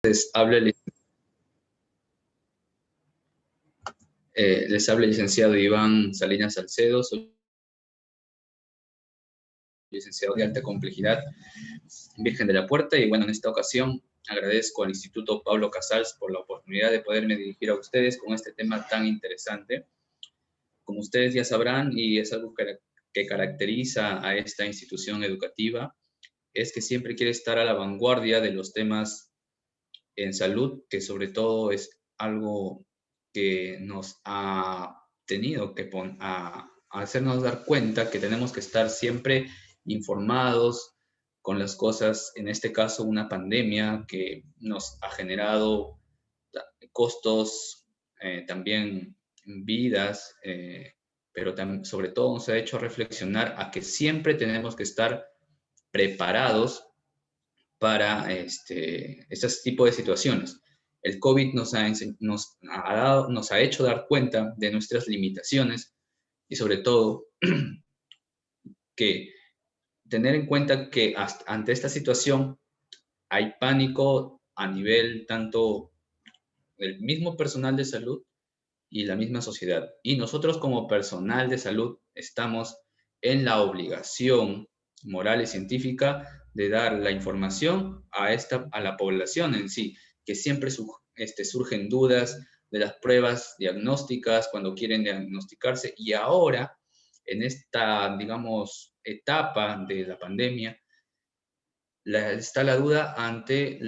Les habla el licenciado Iván Salinas Salcedo, soy licenciado de alta complejidad, Virgen de la Puerta, y bueno, en esta ocasión agradezco al Instituto Pablo Casals por la oportunidad de poderme dirigir a ustedes con este tema tan interesante. Como ustedes ya sabrán, y es algo que caracteriza a esta institución educativa, es que siempre quiere estar a la vanguardia de los temas en salud, que sobre todo es algo que nos ha tenido que hacernos dar cuenta que tenemos que estar siempre informados con las cosas, en este caso una pandemia que nos ha generado costos, también vidas, pero sobre todo nos ha hecho reflexionar a que siempre tenemos que estar preparados para este tipo de situaciones. El COVID nos ha hecho dar cuenta de nuestras limitaciones y sobre todo que tener en cuenta que ante esta situación hay pánico a nivel tanto del mismo personal de salud y la misma sociedad. Y nosotros como personal de salud estamos en la obligación moral y científica de dar la información a la población en sí, que siempre surgen dudas de las pruebas diagnósticas cuando quieren diagnosticarse, y ahora, en esta, digamos, etapa de la pandemia, está la duda ante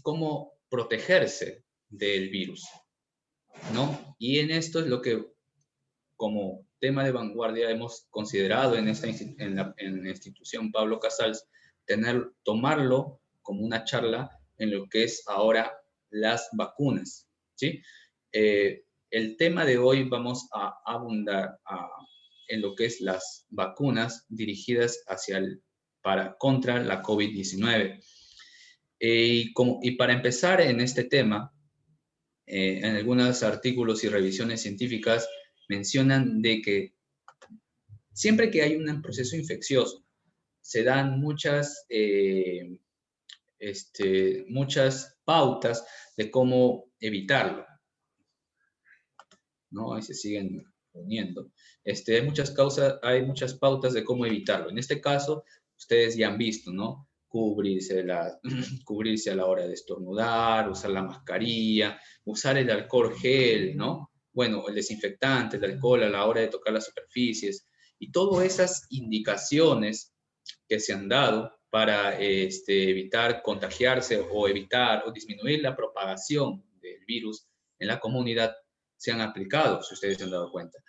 cómo protegerse del virus, ¿no? Y en esto es lo que como tema de vanguardia hemos considerado en la institución Pablo Casals, tomarlo como una charla en lo que es ahora las vacunas, ¿sí? El tema de hoy vamos a abundar en lo que es las vacunas dirigidas contra la COVID-19. Y para empezar en este tema, en algunos artículos y revisiones científicas mencionan de que siempre que hay un proceso infeccioso, se dan muchas pautas de cómo evitarlo, ¿no? Ahí se siguen poniendo. Hay muchas pautas de cómo evitarlo. En este caso, ustedes ya han visto, ¿no? Cubrirse a la hora de estornudar, usar la mascarilla, usar el alcohol gel, ¿no? Bueno, el desinfectante, el alcohol a la hora de tocar las superficies, y todas esas indicaciones que se han dado para evitar contagiarse o evitar o disminuir la propagación del virus en la comunidad se han aplicado, si ustedes se han dado cuenta.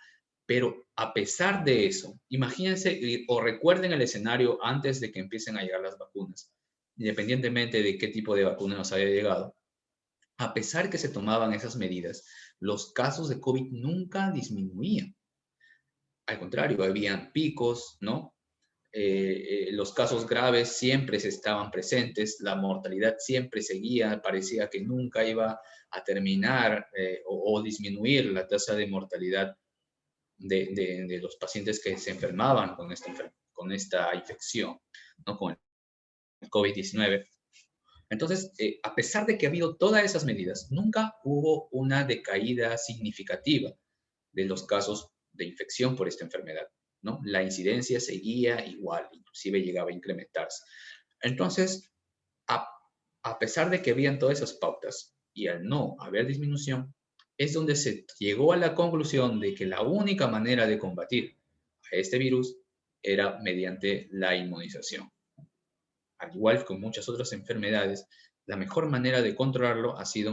Pero a pesar de eso, imagínense o recuerden el escenario antes de que empiecen a llegar las vacunas, independientemente de qué tipo de vacuna nos haya llegado. A pesar que se tomaban esas medidas, los casos de COVID nunca disminuían. Al contrario, habían picos, ¿no? Los casos graves siempre estaban presentes, la mortalidad siempre seguía, parecía que nunca iba a terminar o disminuir la tasa de mortalidad de los pacientes que se enfermaban con esta infección, ¿no? Con el COVID-19. Entonces, a pesar de que ha habido todas esas medidas, nunca hubo una decaída significativa de los casos de infección por esta enfermedad, ¿no? La incidencia seguía igual, inclusive llegaba a incrementarse. Entonces, a pesar de que habían todas esas pautas y al no haber disminución, es donde se llegó a la conclusión de que la única manera de combatir a este virus era mediante la inmunización. Al igual que con muchas otras enfermedades, la mejor manera de controlarlo ha sido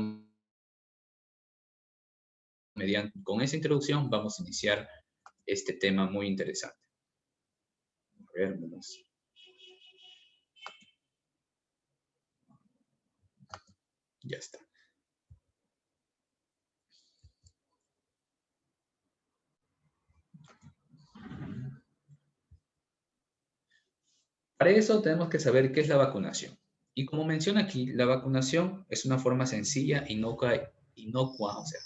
con esa introducción vamos a iniciar este tema muy interesante. A ver, vamos. Ya está. Para eso tenemos que saber qué es la vacunación. Y como menciona aquí, la vacunación es una forma sencilla, inocua, o sea,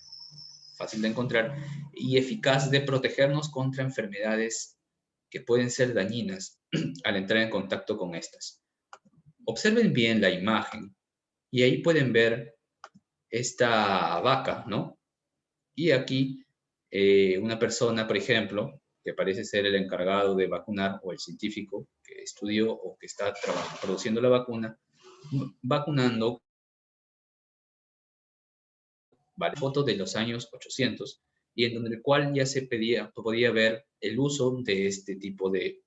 fácil de encontrar y eficaz de protegernos contra enfermedades que pueden ser dañinas al entrar en contacto con estas. Observen bien la imagen Y ahí pueden ver esta vaca, ¿no? Y aquí una persona, por ejemplo, que parece ser el encargado de vacunar o el científico que estudió o que está produciendo la vacuna, vacunando, ¿vale? Fotos de los años 800 y en donde el cual ya se podía ver el uso de este tipo de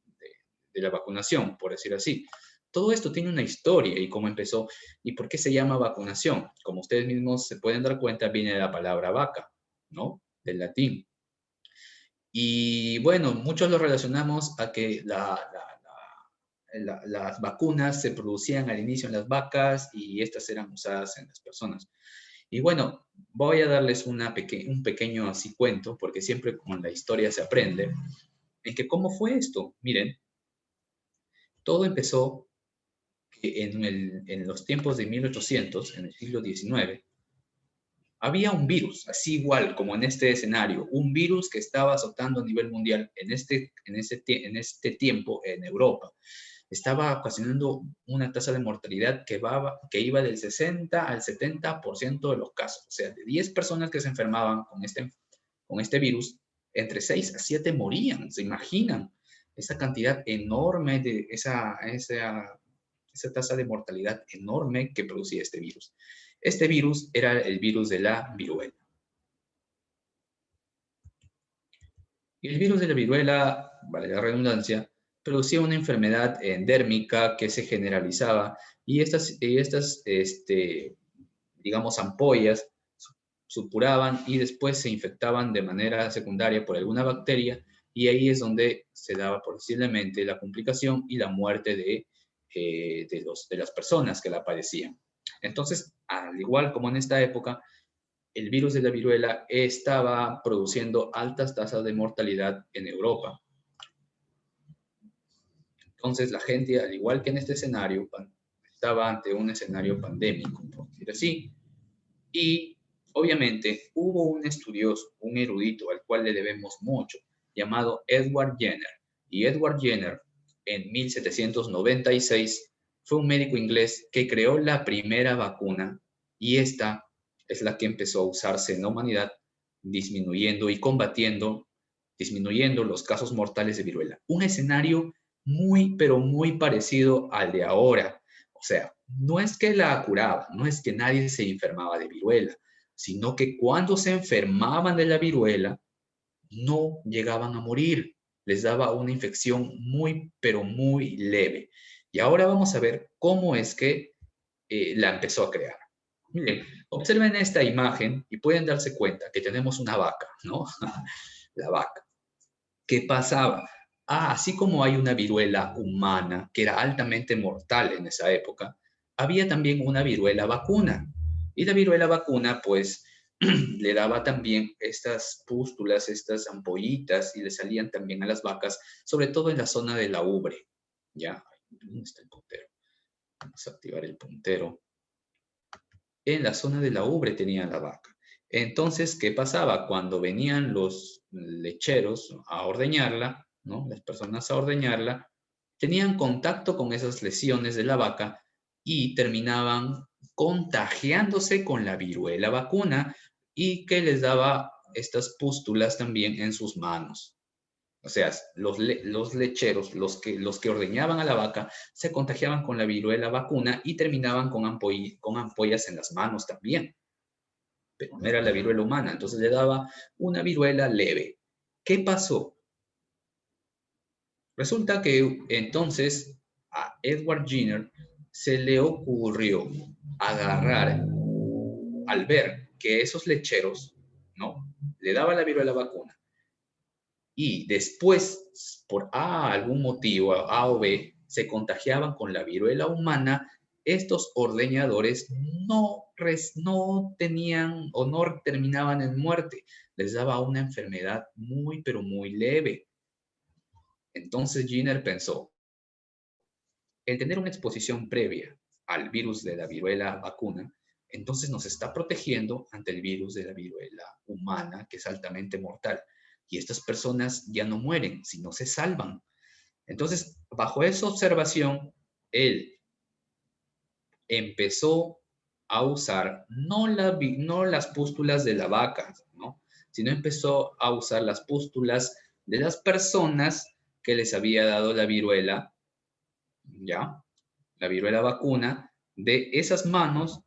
la vacunación, por decir así. Todo esto tiene una historia y cómo empezó y por qué se llama vacunación. Como ustedes mismos se pueden dar cuenta, viene de la palabra vaca, ¿no? Del latín. Y bueno, muchos lo relacionamos a que las vacunas se producían al inicio en las vacas y estas eran usadas en las personas. Y bueno, voy a darles un pequeño así cuento, porque siempre con la historia se aprende, en que cómo fue esto. Miren, todo empezó que en los tiempos de 1800, en el siglo XIX, había un virus, así igual como en este escenario, un virus que estaba azotando a nivel mundial en este tiempo en Europa. Estaba ocasionando una tasa de mortalidad que iba del 60 al 70% de los casos. O sea, de 10 personas que se enfermaban con este virus, entre 6 a 7 morían. ¿Se imaginan? Esa cantidad enorme de esa tasa de mortalidad enorme que producía este virus. Este virus era el virus de la viruela. Y el virus de la viruela, vale la redundancia, producía una enfermedad endérmica que se generalizaba y estas digamos, ampollas supuraban y después se infectaban de manera secundaria por alguna bacteria y ahí es donde se daba posiblemente la complicación y la muerte de las personas que la padecían. Entonces, al igual como en esta época, el virus de la viruela estaba produciendo altas tasas de mortalidad en Europa. Entonces, la gente, al igual que en este escenario, estaba ante un escenario pandémico, por decir así, y obviamente hubo un estudioso, un erudito al cual le debemos mucho, llamado Edward Jenner. Y Edward Jenner, en 1796, fue un médico inglés que creó la primera vacuna y esta es la que empezó a usarse en la humanidad, disminuyendo y combatiendo, disminuyendo los casos mortales de viruela. Un escenario muy, pero muy parecido al de ahora. O sea, no es que la curaba, no es que nadie se enfermaba de viruela, sino que cuando se enfermaban de la viruela, no llegaban a morir. Les daba una infección muy, pero muy leve. Y ahora vamos a ver cómo es que la empezó a crear. Miren, observen esta imagen y pueden darse cuenta que tenemos una vaca, ¿no? La vaca. ¿Qué pasaba? Así como hay una viruela humana que era altamente mortal en esa época, había también una viruela vacuna. Y la viruela vacuna, pues, le daba también estas pústulas, estas ampollitas, y le salían también a las vacas, sobre todo en la zona de la ubre. ¿Ya? ¿Dónde está el puntero? Vamos a activar el puntero. En la zona de la ubre tenía la vaca. Entonces, ¿qué pasaba? Cuando venían los lecheros a ordeñarla, ¿no? Las personas a ordeñarla, tenían contacto con esas lesiones de la vaca y terminaban contagiándose con la viruela vacuna y que les daba estas pústulas también en sus manos. O sea, los lecheros, los que ordeñaban a la vaca, se contagiaban con la viruela vacuna y terminaban con ampollas en las manos también. Pero no era la viruela humana, entonces le daba una viruela leve. ¿Qué pasó? Resulta que entonces a Edward Jenner se le ocurrió agarrar, al ver que esos lecheros, ¿no? Le daba la viruela vacuna y después, por algún motivo, A o B, se contagiaban con la viruela humana, estos ordeñadores no tenían o no terminaban en muerte, les daba una enfermedad muy, pero muy leve. Entonces Jenner pensó, el tener una exposición previa al virus de la viruela vacuna, entonces nos está protegiendo ante el virus de la viruela humana, que es altamente mortal. Y estas personas ya no mueren, sino se salvan. Entonces, bajo esa observación, él empezó a usar no las pústulas de la vaca, ¿no? Sino empezó a usar las pústulas de las personas que les había dado la viruela, ¿ya? La viruela vacuna, de esas manos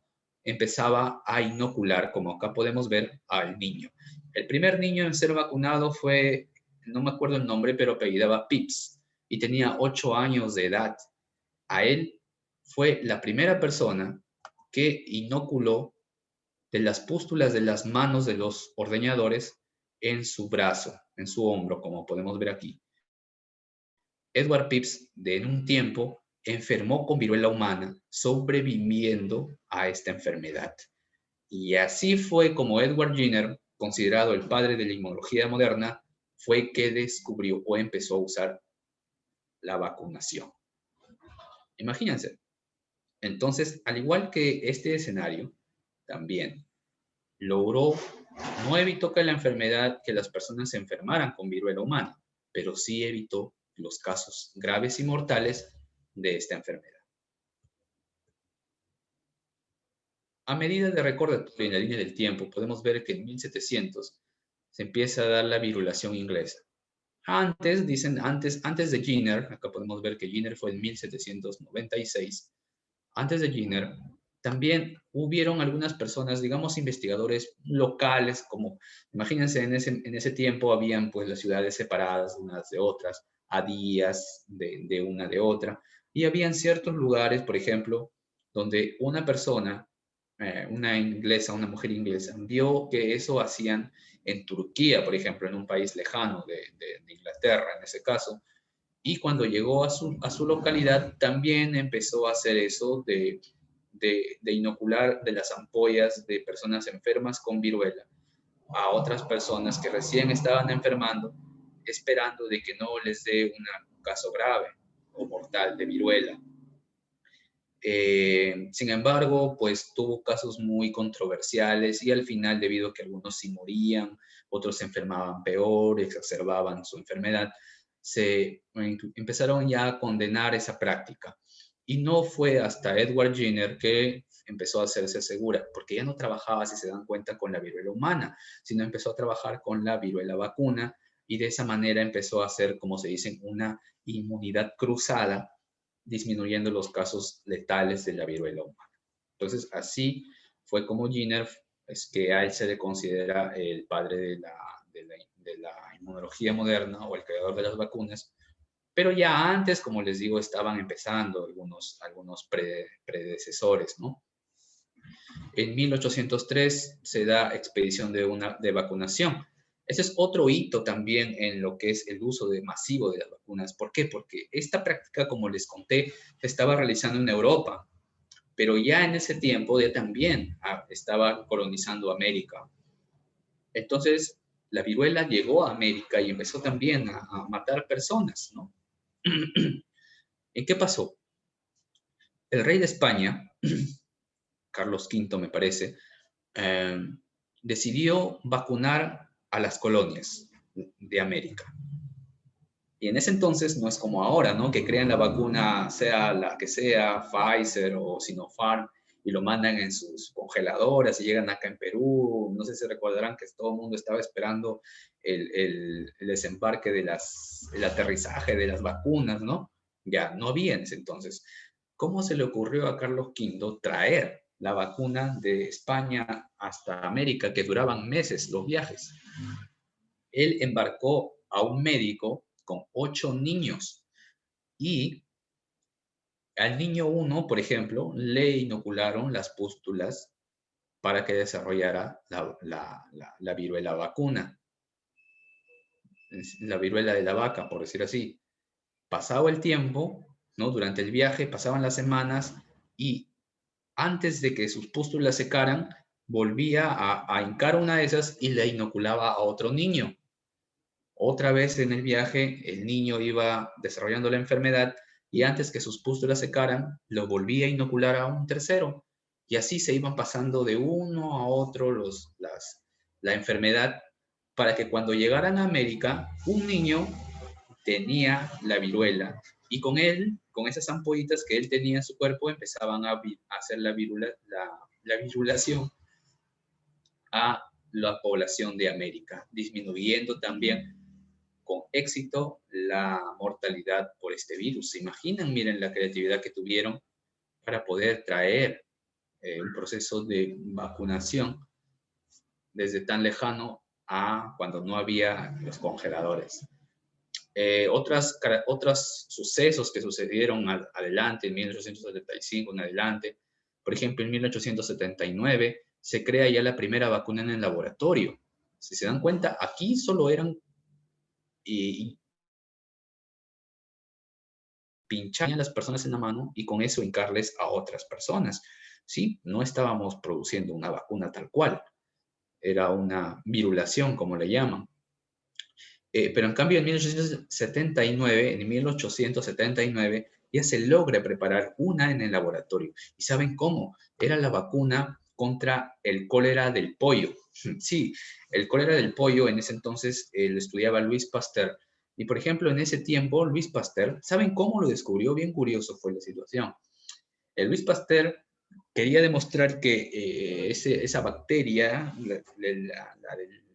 empezaba a inocular, como acá podemos ver, al niño. El primer niño en ser vacunado fue, no me acuerdo el nombre, pero apellidaba Pips y tenía 8 años de edad. A él fue la primera persona que inoculó de las pústulas de las manos de los ordeñadores en su brazo, en su hombro, como podemos ver aquí. Edward Pips, en un tiempo, enfermó con viruela humana, sobreviviendo a esta enfermedad. Y así fue como Edward Jenner, considerado el padre de la inmunología moderna, fue que descubrió o empezó a usar la vacunación. Imagínense. Entonces, al igual que este escenario, también logró, no evitó que la enfermedad, que las personas se enfermaran con viruela humana, pero sí evitó los casos graves y mortales de esta enfermedad. A medida de recordatorio en la línea del tiempo, podemos ver que en 1700 se empieza a dar la virulación inglesa. Antes de Jenner, acá podemos ver que Jenner fue en 1796, antes de Jenner, también hubieron algunas personas, digamos, investigadores locales, como, imagínense, en ese tiempo habían pues las ciudades separadas unas de otras, a días de una de otra, y habían ciertos lugares, por ejemplo, donde una persona, una inglesa, una mujer inglesa, vio que eso hacían en Turquía, por ejemplo, en un país lejano de Inglaterra, en ese caso, y cuando llegó a su localidad, también empezó a hacer eso de inocular de las ampollas de personas enfermas con viruela a otras personas que recién estaban enfermando, esperando de que no les dé un caso grave o mortal de viruela. Sin embargo, pues tuvo casos muy controversiales y al final, debido a que algunos sí morían, otros se enfermaban peor, exacerbaban su enfermedad, se empezaron ya a condenar esa práctica. Y no fue hasta Edward Jenner que empezó a hacerse segura, porque ya no trabajaba, si se dan cuenta, con la viruela humana, sino empezó a trabajar con la viruela vacuna y de esa manera empezó a hacer, como se dice, una inmunidad cruzada, disminuyendo los casos letales de la viruela humana. Entonces, así fue como Jenner, es que a él se le considera el padre de la inmunología moderna o el creador de las vacunas, pero ya antes, como les digo, estaban empezando algunos predecesores, ¿no? En 1803 se da expedición de vacunación. Ese es otro hito también en lo que es el uso masivo de las vacunas. ¿Por qué? Porque esta práctica, como les conté, se estaba realizando en Europa, pero ya en ese tiempo ya también estaba colonizando América. Entonces, la viruela llegó a América y empezó también a matar personas, ¿no? ¿En qué pasó? El rey de España, Carlos V me parece, eh, decidió vacunar a las colonias de América. Y en ese entonces no es como ahora, ¿no? Que crean la vacuna, sea la que sea, Pfizer o Sinopharm, y lo mandan en sus congeladoras y llegan acá en Perú. No sé si recordarán que todo el mundo estaba esperando el desembarque el aterrizaje de las vacunas, ¿no? Ya, no había en ese entonces. ¿Cómo se le ocurrió a Carlos V traer la vacuna de España hasta América, que duraban meses los viajes? Él embarcó a un médico con 8 niños y al niño 1, por ejemplo, le inocularon las pústulas para que desarrollara la viruela vacuna, la viruela de la vaca, por decir así. Pasado el tiempo, ¿no? Durante el viaje pasaban las semanas y antes de que sus pústulas secaran, volvía a hincar una de esas y la inoculaba a otro niño. Otra vez en el viaje, el niño iba desarrollando la enfermedad y antes que sus pústulas secaran, lo volvía a inocular a un tercero. Y así se iban pasando de uno a otro la enfermedad para que cuando llegaran a América, un niño tenía la viruela y con él, con esas ampollitas que él tenía en su cuerpo, empezaban a hacer la virulación a la población de América, disminuyendo también con éxito la mortalidad por este virus. ¿Se imaginan? Miren la creatividad que tuvieron para poder traer un proceso de vacunación desde tan lejano a cuando no había los congeladores. Otros sucesos que sucedieron adelante, en 1875 en adelante, por ejemplo, en 1879 se crea ya la primera vacuna en el laboratorio. Si se dan cuenta, aquí solo eran y pinchar a las personas en la mano y con eso hincarles a otras personas. ¿Sí? No estábamos produciendo una vacuna tal cual, era una virulación, como le llaman. Pero en cambio en 1879 ya se logra preparar una en el laboratorio. ¿Y saben cómo? Era la vacuna contra el cólera del pollo. Sí, el cólera del pollo en ese entonces lo estudiaba Louis Pasteur. Y por ejemplo, en ese tiempo, Louis Pasteur, ¿saben cómo lo descubrió? Bien curioso fue la situación. El Louis Pasteur quería demostrar que esa bacteria, la del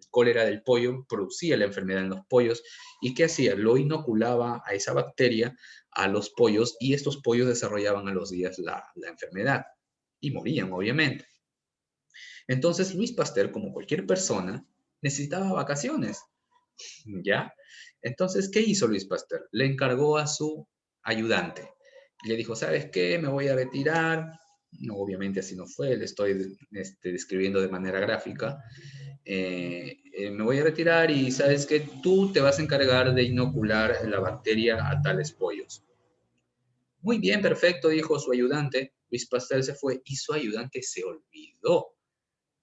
cólera del pollo, producía la enfermedad en los pollos. ¿Y qué hacía? Lo inoculaba a esa bacteria a los pollos y estos pollos desarrollaban a los días la enfermedad y morían, obviamente. Entonces, Louis Pasteur, como cualquier persona, necesitaba vacaciones, ¿ya? Entonces, ¿qué hizo Louis Pasteur? Le encargó a su ayudante. Le dijo, ¿sabes qué? Me voy a retirar. No, obviamente así no fue, le estoy describiendo de manera gráfica. Me voy a retirar y sabes que tú te vas a encargar de inocular la bacteria a tales pollos. Muy bien, perfecto, dijo su ayudante. Louis Pasteur se fue y su ayudante se olvidó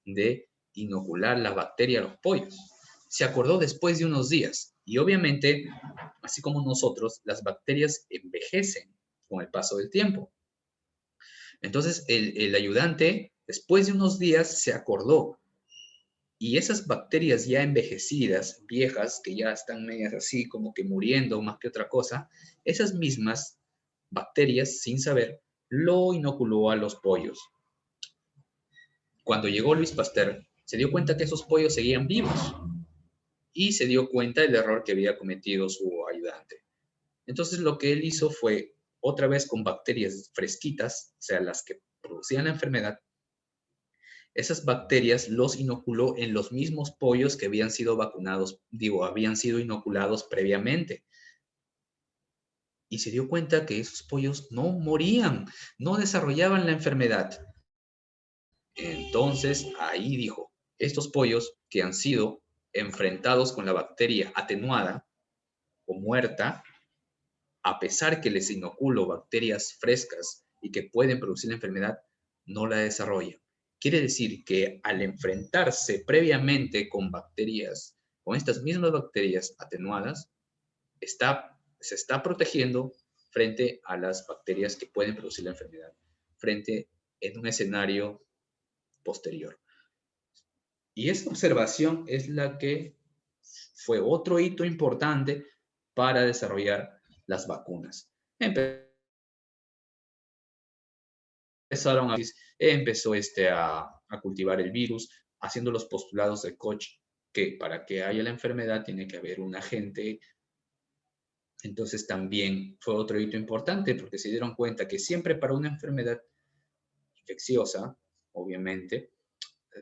de inocular la bacteria a los pollos. Se acordó después de unos días y obviamente, así como nosotros, las bacterias envejecen con el paso del tiempo. Entonces el ayudante, después de unos días, se acordó y esas bacterias ya envejecidas, viejas, que ya están medias así como que muriendo más que otra cosa, esas mismas bacterias, sin saber, lo inoculó a los pollos. Cuando llegó Louis Pasteur, se dio cuenta que esos pollos seguían vivos y se dio cuenta del error que había cometido su ayudante. Entonces lo que él hizo fue, otra vez con bacterias fresquitas, o sea, las que producían la enfermedad, esas bacterias los inoculó en los mismos pollos que habían sido vacunados, habían sido inoculados previamente. Y se dio cuenta que esos pollos no morían, no desarrollaban la enfermedad. Entonces ahí dijo, estos pollos que han sido enfrentados con la bacteria atenuada o muerta, a pesar que les inoculo bacterias frescas y que pueden producir la enfermedad, no la desarrollan. Quiere decir que al enfrentarse previamente con bacterias, con estas mismas bacterias atenuadas, se está protegiendo frente a las bacterias que pueden producir la enfermedad, frente en un escenario posterior. Y esta observación es la que fue otro hito importante para desarrollar las vacunas. Empezó a cultivar el virus, haciendo los postulados de Koch, que para que haya la enfermedad tiene que haber un agente. Entonces también fue otro hito importante porque se dieron cuenta que siempre para una enfermedad infecciosa, obviamente,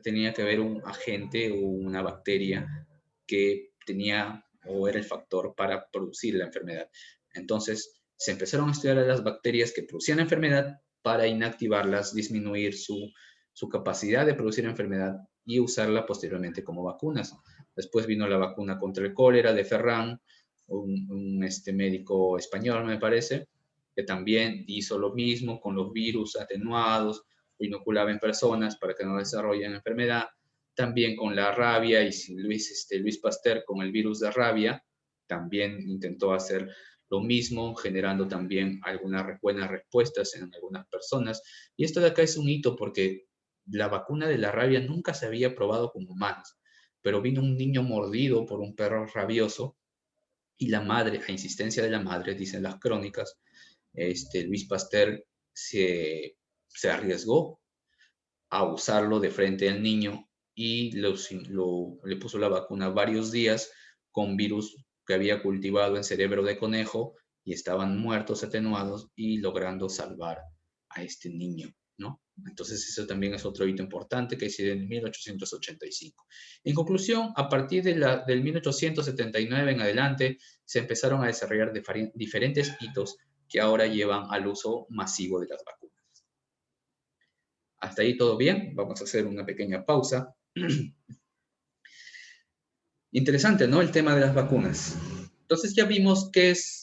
tenía que haber un agente o una bacteria que tenía o era el factor para producir la enfermedad. Entonces, se empezaron a estudiar a las bacterias que producían la enfermedad para inactivarlas, disminuir su capacidad de producir enfermedad y usarla posteriormente como vacunas. Después vino la vacuna contra el cólera de Ferran, un médico español, me parece, que también hizo lo mismo con los virus atenuados, inoculaba en personas para que no desarrollen enfermedad. También con la rabia, y Louis Pasteur con el virus de rabia, también intentó hacer lo mismo, generando también algunas buenas respuestas en algunas personas. Y esto de acá es un hito porque la vacuna de la rabia nunca se había probado con humanos, pero vino un niño mordido por un perro rabioso y la madre, a insistencia de la madre, dicen las crónicas, Louis Pasteur se arriesgó a usarlo de frente al niño y le puso la vacuna varios días con virus que había cultivado en cerebro de conejo y estaban muertos, atenuados y logrando salvar a este niño, ¿no? Entonces eso también es otro hito importante que se dio en 1885. En conclusión, a partir del 1879 en adelante se empezaron a desarrollar diferentes hitos que ahora llevan al uso masivo de las vacunas. Hasta ahí todo bien, vamos a hacer una pequeña pausa. Interesante, ¿no? El tema de las vacunas. Entonces ya vimos qué es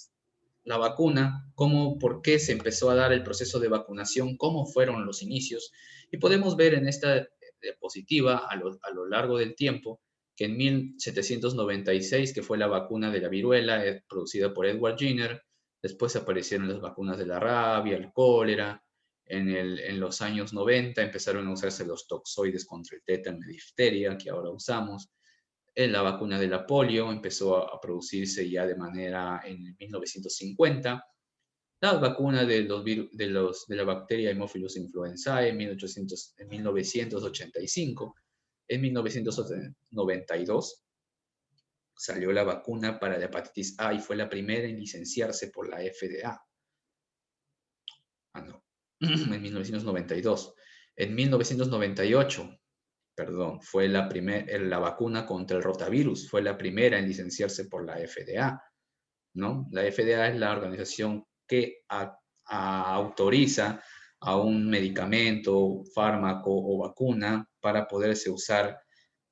la vacuna, cómo, por qué se empezó a dar el proceso de vacunación, cómo fueron los inicios, y podemos ver en esta diapositiva a lo largo del tiempo que en 1796, que fue la vacuna de la viruela producida por Edward Jenner, después aparecieron las vacunas de la rabia, el cólera, en los años 90 empezaron a usarse los toxoides contra el tétano y difteria, que ahora usamos. La vacuna de la polio empezó a producirse ya de manera en 1950. La vacuna de la bacteria Haemophilus influenzae en 1985. En 1992 salió la vacuna para la hepatitis A y fue la primera en licenciarse por la FDA. No, en 1992. En 1998, perdón, fue la vacuna contra el rotavirus, fue la primera en licenciarse por la FDA, ¿no? La FDA es la organización que autoriza a un medicamento, fármaco o vacuna para poderse usar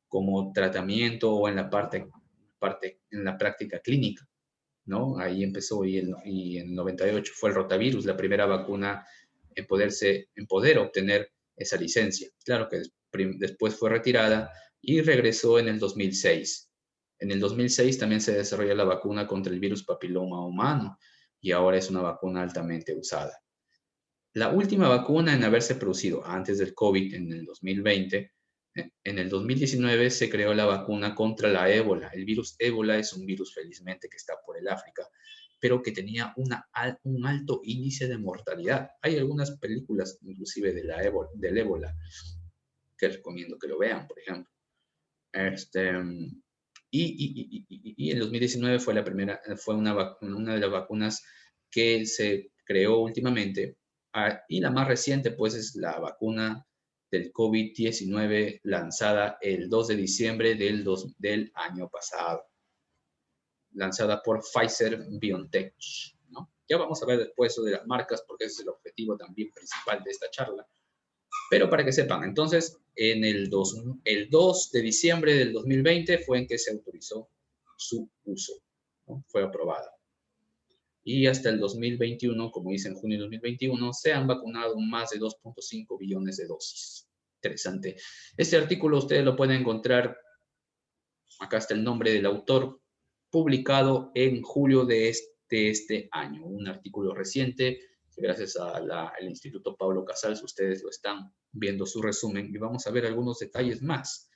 como tratamiento o en la en la práctica clínica, ¿no? Ahí empezó y en 98 fue el rotavirus, la primera vacuna en poder obtener esa licencia. Claro que después fue retirada y regresó en el 2006. En el 2006 también se desarrolló la vacuna contra el virus papiloma humano y ahora es una vacuna altamente usada. La última vacuna en haberse producido antes del COVID en el 2020, en el 2019 se creó la vacuna contra la ébola. El virus ébola es un virus felizmente que está por el África, pero que tenía un alto índice de mortalidad. Hay algunas películas inclusive del ébola que recomiendo que lo vean, por ejemplo. Y en 2019 fue una de las vacunas que se creó últimamente. Y la más reciente, pues, es la vacuna del COVID-19 lanzada el 2 de diciembre del año pasado, lanzada por Pfizer-BioNTech, ¿no? Ya vamos a ver después de las marcas, porque ese es el objetivo también principal de esta charla. Pero para que sepan, entonces, el 2 de diciembre del 2020 fue en que se autorizó su uso, ¿no? Fue aprobada. Y hasta el 2021, como dice en junio de 2021, se han vacunado más de 2.5 billones de dosis. Interesante. Este artículo ustedes lo pueden encontrar, acá está el nombre del autor, publicado en julio de este año. Un artículo reciente, gracias al Instituto Pablo Casals, ustedes lo están viendo su resumen y vamos a ver algunos detalles más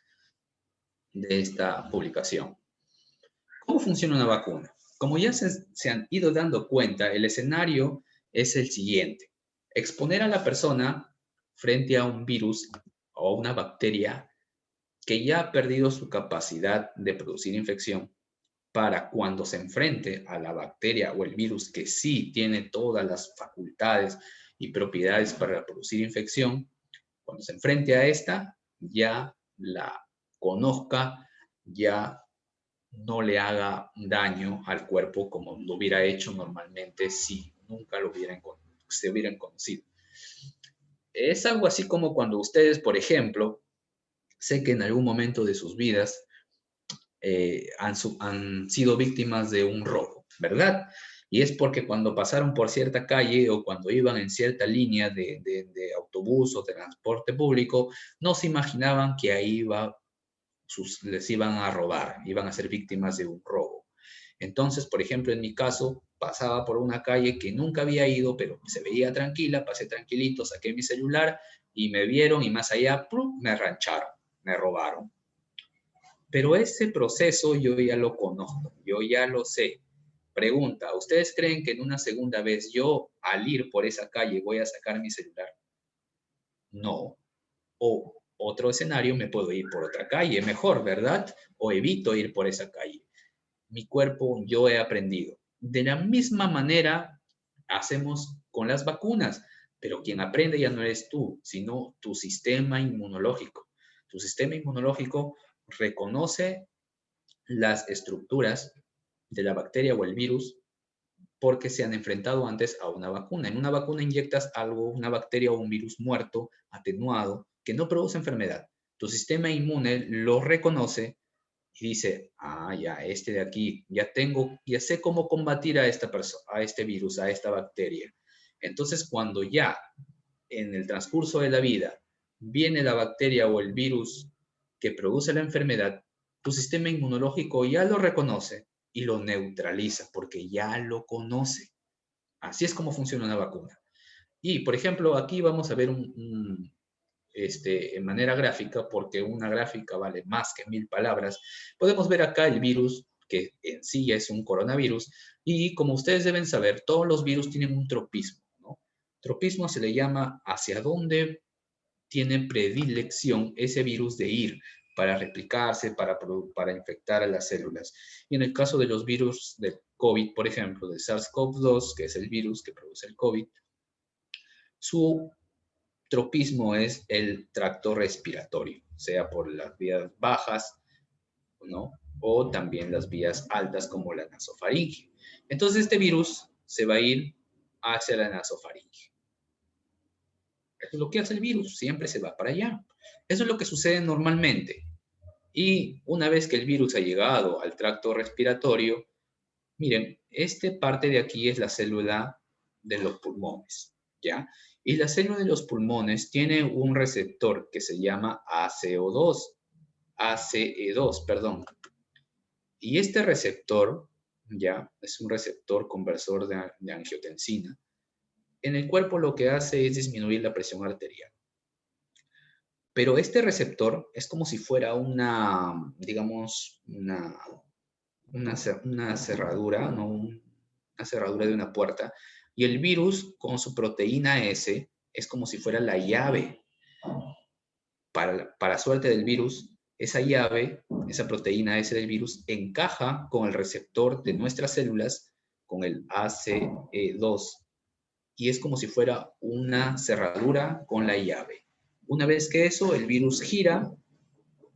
de esta publicación. ¿Cómo funciona una vacuna? Como ya se han ido dando cuenta, el escenario es el siguiente. Exponer a la persona frente a un virus o una bacteria que ya ha perdido su capacidad de producir infección para cuando se enfrente a la bacteria o el virus que sí tiene todas las facultades y propiedades para producir infección, cuando se enfrente a esta, ya la conozca, ya no le haga daño al cuerpo como lo hubiera hecho normalmente si nunca se hubieran conocido. Es algo así como cuando ustedes, por ejemplo, sé que en algún momento de sus vidas han sido víctimas de un robo, ¿verdad? Y es porque cuando pasaron por cierta calle o cuando iban en cierta línea de autobús o de transporte público, no se imaginaban que ahí les iban a robar, iban a ser víctimas de un robo. Entonces, por ejemplo, en mi caso, pasaba por una calle que nunca había ido, pero se veía tranquila, pasé tranquilito, saqué mi celular y me vieron y más allá, ¡plum!, me arrancharon, me robaron. Pero ese proceso yo ya lo conozco, yo ya lo sé. Pregunta, ¿ustedes creen que en una segunda vez yo al ir por esa calle voy a sacar mi celular? No. O otro escenario, me puedo ir por otra calle, mejor, ¿verdad? O evito ir por esa calle. Mi cuerpo, yo he aprendido. De la misma manera hacemos con las vacunas, pero quien aprende ya no eres tú, sino tu sistema inmunológico. Tu sistema inmunológico reconoce las estructuras de la bacteria o el virus porque se han enfrentado antes a una vacuna. En una vacuna inyectas algo, una bacteria o un virus muerto, atenuado, que no produce enfermedad. Tu sistema inmune lo reconoce y dice, ah, ya, este de aquí, ya sé cómo combatir a esta persona, a este virus, a esta bacteria. Entonces, cuando ya en el transcurso de la vida viene la bacteria o el virus que produce la enfermedad, tu sistema inmunológico ya lo reconoce y lo neutraliza porque ya lo conoce. Así es como funciona una vacuna. Y, por ejemplo, aquí vamos a ver en manera gráfica, porque una gráfica vale más que 1000 palabras. Podemos ver acá el virus, que en sí es un coronavirus, y como ustedes deben saber, todos los virus tienen un tropismo, ¿no? Tropismo se le llama hacia dónde tiene predilección ese virus de ir para replicarse, para infectar a las células. Y en el caso de los virus del COVID, por ejemplo, de SARS-CoV-2, que es el virus que produce el COVID, su tropismo es el tracto respiratorio, sea por las vías bajas, ¿no? O también las vías altas como la nasofaringe. Entonces este virus se va a ir hacia la nasofaringe. Eso es lo que hace el virus, siempre se va para allá. Eso es lo que sucede normalmente. Y una vez que el virus ha llegado al tracto respiratorio, miren, esta parte de aquí es la célula de los pulmones, ¿ya? Y la célula de los pulmones tiene un receptor que se llama ACO2, ACE2, perdón. Y este receptor, ya, es un receptor conversor de angiotensina. En el cuerpo lo que hace es disminuir la presión arterial. Pero este receptor es como si fuera digamos, una cerradura, ¿no? Una cerradura de una puerta, y el virus con su proteína S es como si fuera la llave. Para suerte del virus, esa llave, esa proteína S del virus, encaja con el receptor de nuestras células, con el ACE2, y es como si fuera una cerradura con la llave. Una vez que eso, el virus gira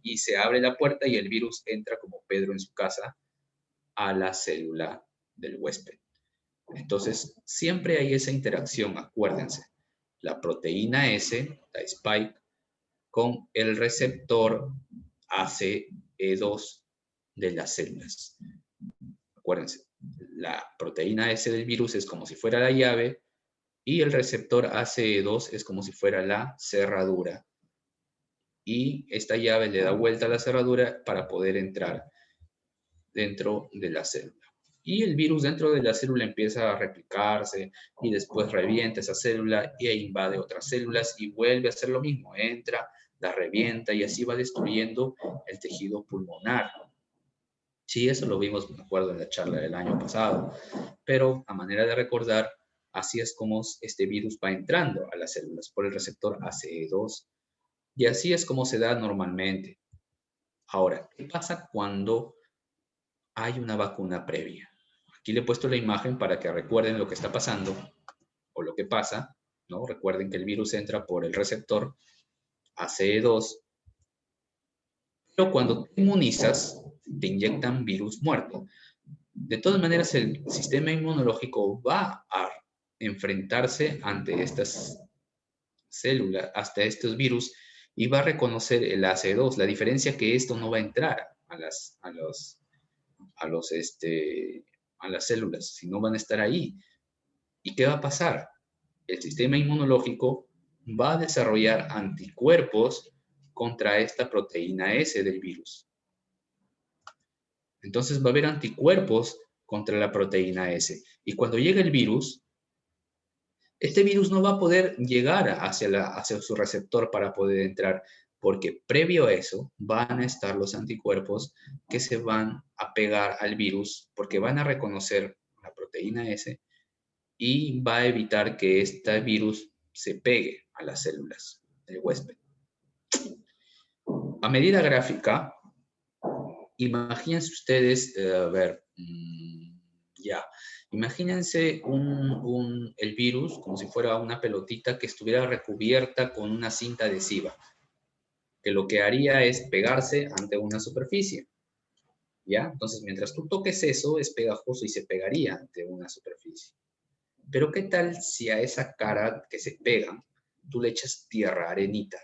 y se abre la puerta y el virus entra como Pedro en su casa a la célula del huésped. Entonces, siempre hay esa interacción, acuérdense. La proteína S, la spike, con el receptor ACE2 de las células. Acuérdense, la proteína S del virus es como si fuera la llave y el receptor ACE2 es como si fuera la cerradura. Y esta llave le da vuelta a la cerradura para poder entrar dentro de la célula. Y el virus dentro de la célula empieza a replicarse y después revienta esa célula y invade otras células y vuelve a hacer lo mismo. Entra, la revienta y así va destruyendo el tejido pulmonar. Sí, eso lo vimos, me acuerdo, en la charla del año pasado. Pero a manera de recordar, así es como este virus va entrando a las células por el receptor ACE2. Y así es como se da normalmente. Ahora, ¿qué pasa cuando hay una vacuna previa? Aquí le he puesto la imagen para que recuerden lo que está pasando o lo que pasa, ¿no? Recuerden que el virus entra por el receptor ACE2, pero cuando te inmunizas, te inyectan virus muerto. De todas maneras, el sistema inmunológico va a enfrentarse ante estas células, hasta estos virus, y va a reconocer el ACE2. La diferencia es que esto no va a entrar a las células, sino van a estar ahí. ¿Y qué va a pasar? El sistema inmunológico va a desarrollar anticuerpos contra esta proteína S del virus. Entonces va a haber anticuerpos contra la proteína S. Y cuando llegue el virus, este virus no va a poder llegar hacia su receptor para poder entrar, porque previo a eso van a estar los anticuerpos que se van a pegar al virus, porque van a reconocer la proteína S y va a evitar que este virus se pegue a las células del huésped. A medida gráfica, imagínense ustedes, ya, imagínense el virus como si fuera una pelotita que estuviera recubierta con una cinta adhesiva, que lo que haría es pegarse ante una superficie, ¿ya? Entonces, mientras tú toques eso, es pegajoso y se pegaría ante una superficie. Pero ¿qué tal si a esa cara que se pega, tú le echas tierra, arenita?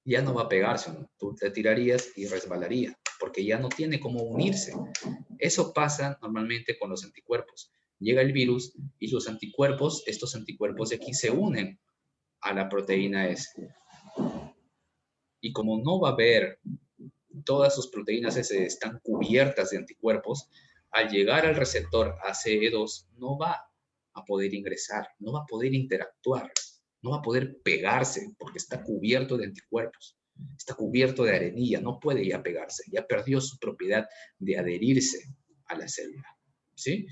Ya no va a pegarse, ¿no? Tú te tirarías y resbalaría, porque ya no tiene cómo unirse. Eso pasa normalmente con los anticuerpos. Llega el virus y los anticuerpos, estos anticuerpos de aquí se unen a la proteína S. Y como no va a haber, todas sus proteínas S están cubiertas de anticuerpos, al llegar al receptor ACE2 no va a poder ingresar, no va a poder interactuar, no va a poder pegarse porque está cubierto de anticuerpos, está cubierto de arenilla, no puede ya pegarse, ya perdió su propiedad de adherirse a la célula. ¿Sí?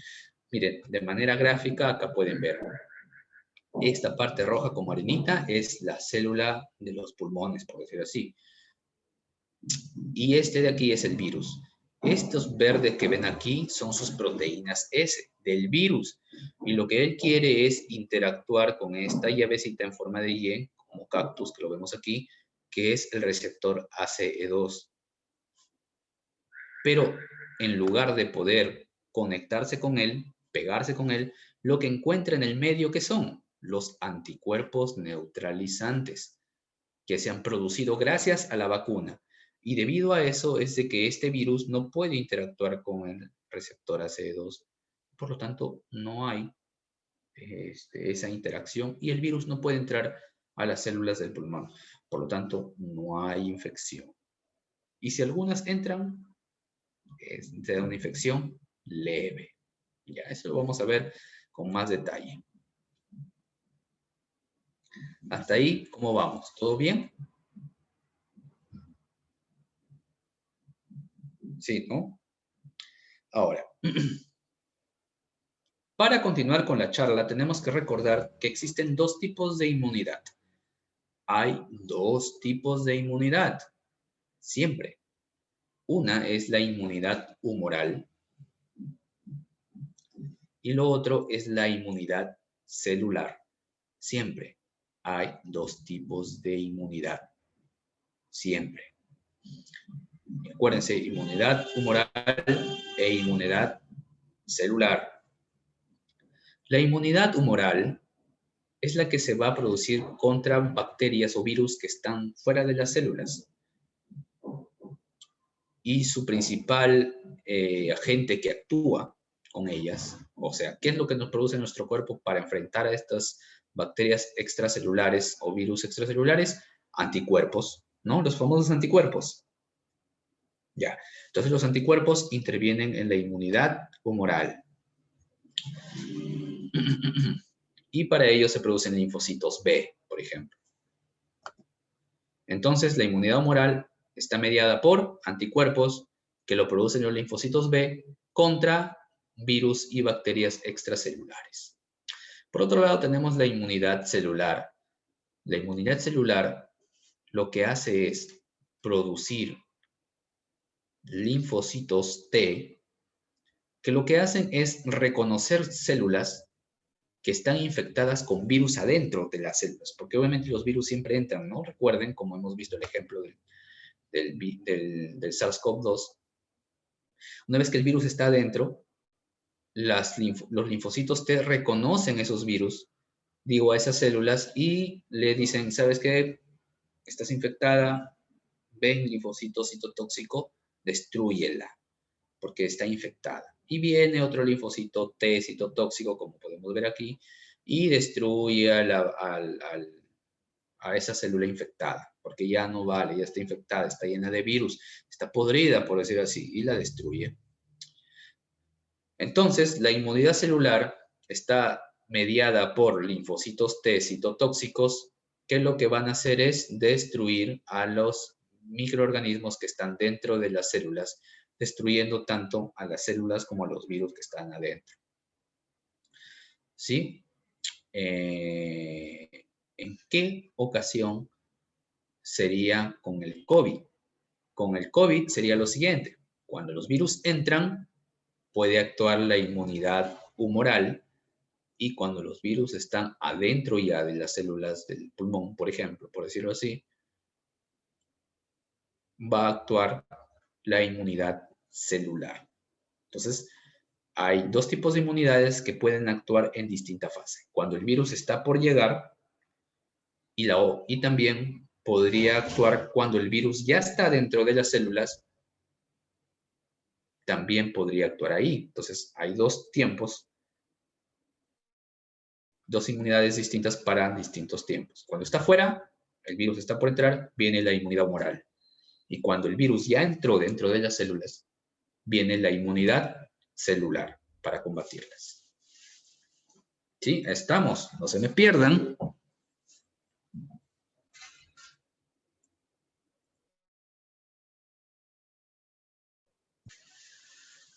Miren, de manera gráfica acá pueden ver. Esta parte roja como arenita es la célula de los pulmones, por decirlo así. Y este de aquí es el virus. Estos verdes que ven aquí son sus proteínas S del virus. Y lo que él quiere es interactuar con esta llavecita en forma de Y, como cactus, que lo vemos aquí, que es el receptor ACE2. Pero en lugar de poder conectarse con él, pegarse con él, lo que encuentra en el medio, ¿qué son? Los anticuerpos neutralizantes que se han producido gracias a la vacuna. Y debido a eso es de que este virus no puede interactuar con el receptor ACE2. Por lo tanto, no hay esa interacción y el virus no puede entrar a las células del pulmón. Por lo tanto, no hay infección. Y si algunas entran, se da una infección leve. Ya, eso lo vamos a ver con más detalle. Hasta ahí, ¿cómo vamos? ¿Todo bien? Sí, ¿no? Ahora, para continuar con la charla, tenemos que recordar que existen dos tipos de inmunidad. Hay dos tipos de inmunidad, siempre. Una es la inmunidad humoral y lo otro es la inmunidad celular. Siempre hay dos tipos de inmunidad, siempre. Acuérdense, inmunidad humoral e inmunidad celular. La inmunidad humoral es la que se va a producir contra bacterias o virus que están fuera de las células. Y su principal agente que actúa con ellas, o sea, ¿qué es lo que nos produce nuestro cuerpo para enfrentar a estas bacterias extracelulares o virus extracelulares? Anticuerpos, ¿no? Los famosos anticuerpos. Ya, entonces los anticuerpos intervienen en la inmunidad humoral. Y para ello se producen linfocitos B, por ejemplo. Entonces, la inmunidad humoral está mediada por anticuerpos que lo producen los linfocitos B contra virus y bacterias extracelulares. Por otro lado, tenemos la inmunidad celular. La inmunidad celular lo que hace es producir linfocitos T que lo que hacen es reconocer células que están infectadas con virus adentro de las células, porque obviamente los virus siempre entran, ¿no? Recuerden, como hemos visto el ejemplo del SARS-CoV-2, una vez que el virus está adentro, los linfocitos T reconocen esos virus, digo, a esas células y le dicen, ¿sabes qué? Estás infectada, ven linfocito citotóxico, destrúyela, porque está infectada. Y viene otro linfocito T citotóxico, como podemos ver aquí, y destruye a esa célula infectada, porque ya no vale, ya está infectada, está llena de virus, está podrida, por decir así, y la destruye. Entonces, la inmunidad celular está mediada por linfocitos T citotóxicos, que lo que van a hacer es destruir a los microorganismos que están dentro de las células, destruyendo tanto a las células como a los virus que están adentro. ¿Sí? ¿En qué ocasión sería con el COVID. Con el COVID sería lo siguiente. Cuando los virus entran, puede actuar la inmunidad humoral, y cuando los virus están adentro ya de las células del pulmón, por ejemplo, por decirlo así, va a actuar la inmunidad celular. Entonces, hay dos tipos de inmunidades que pueden actuar en distinta fase. Cuando el virus está por llegar y también podría actuar cuando el virus ya está dentro de las células, también podría actuar ahí. Entonces, hay dos tiempos, dos inmunidades distintas para distintos tiempos. Cuando está fuera, el virus está por entrar, viene la inmunidad humoral. Y cuando el virus ya entró dentro de las células, viene la inmunidad celular para combatirlas. ¿Sí? Estamos, no se me pierdan.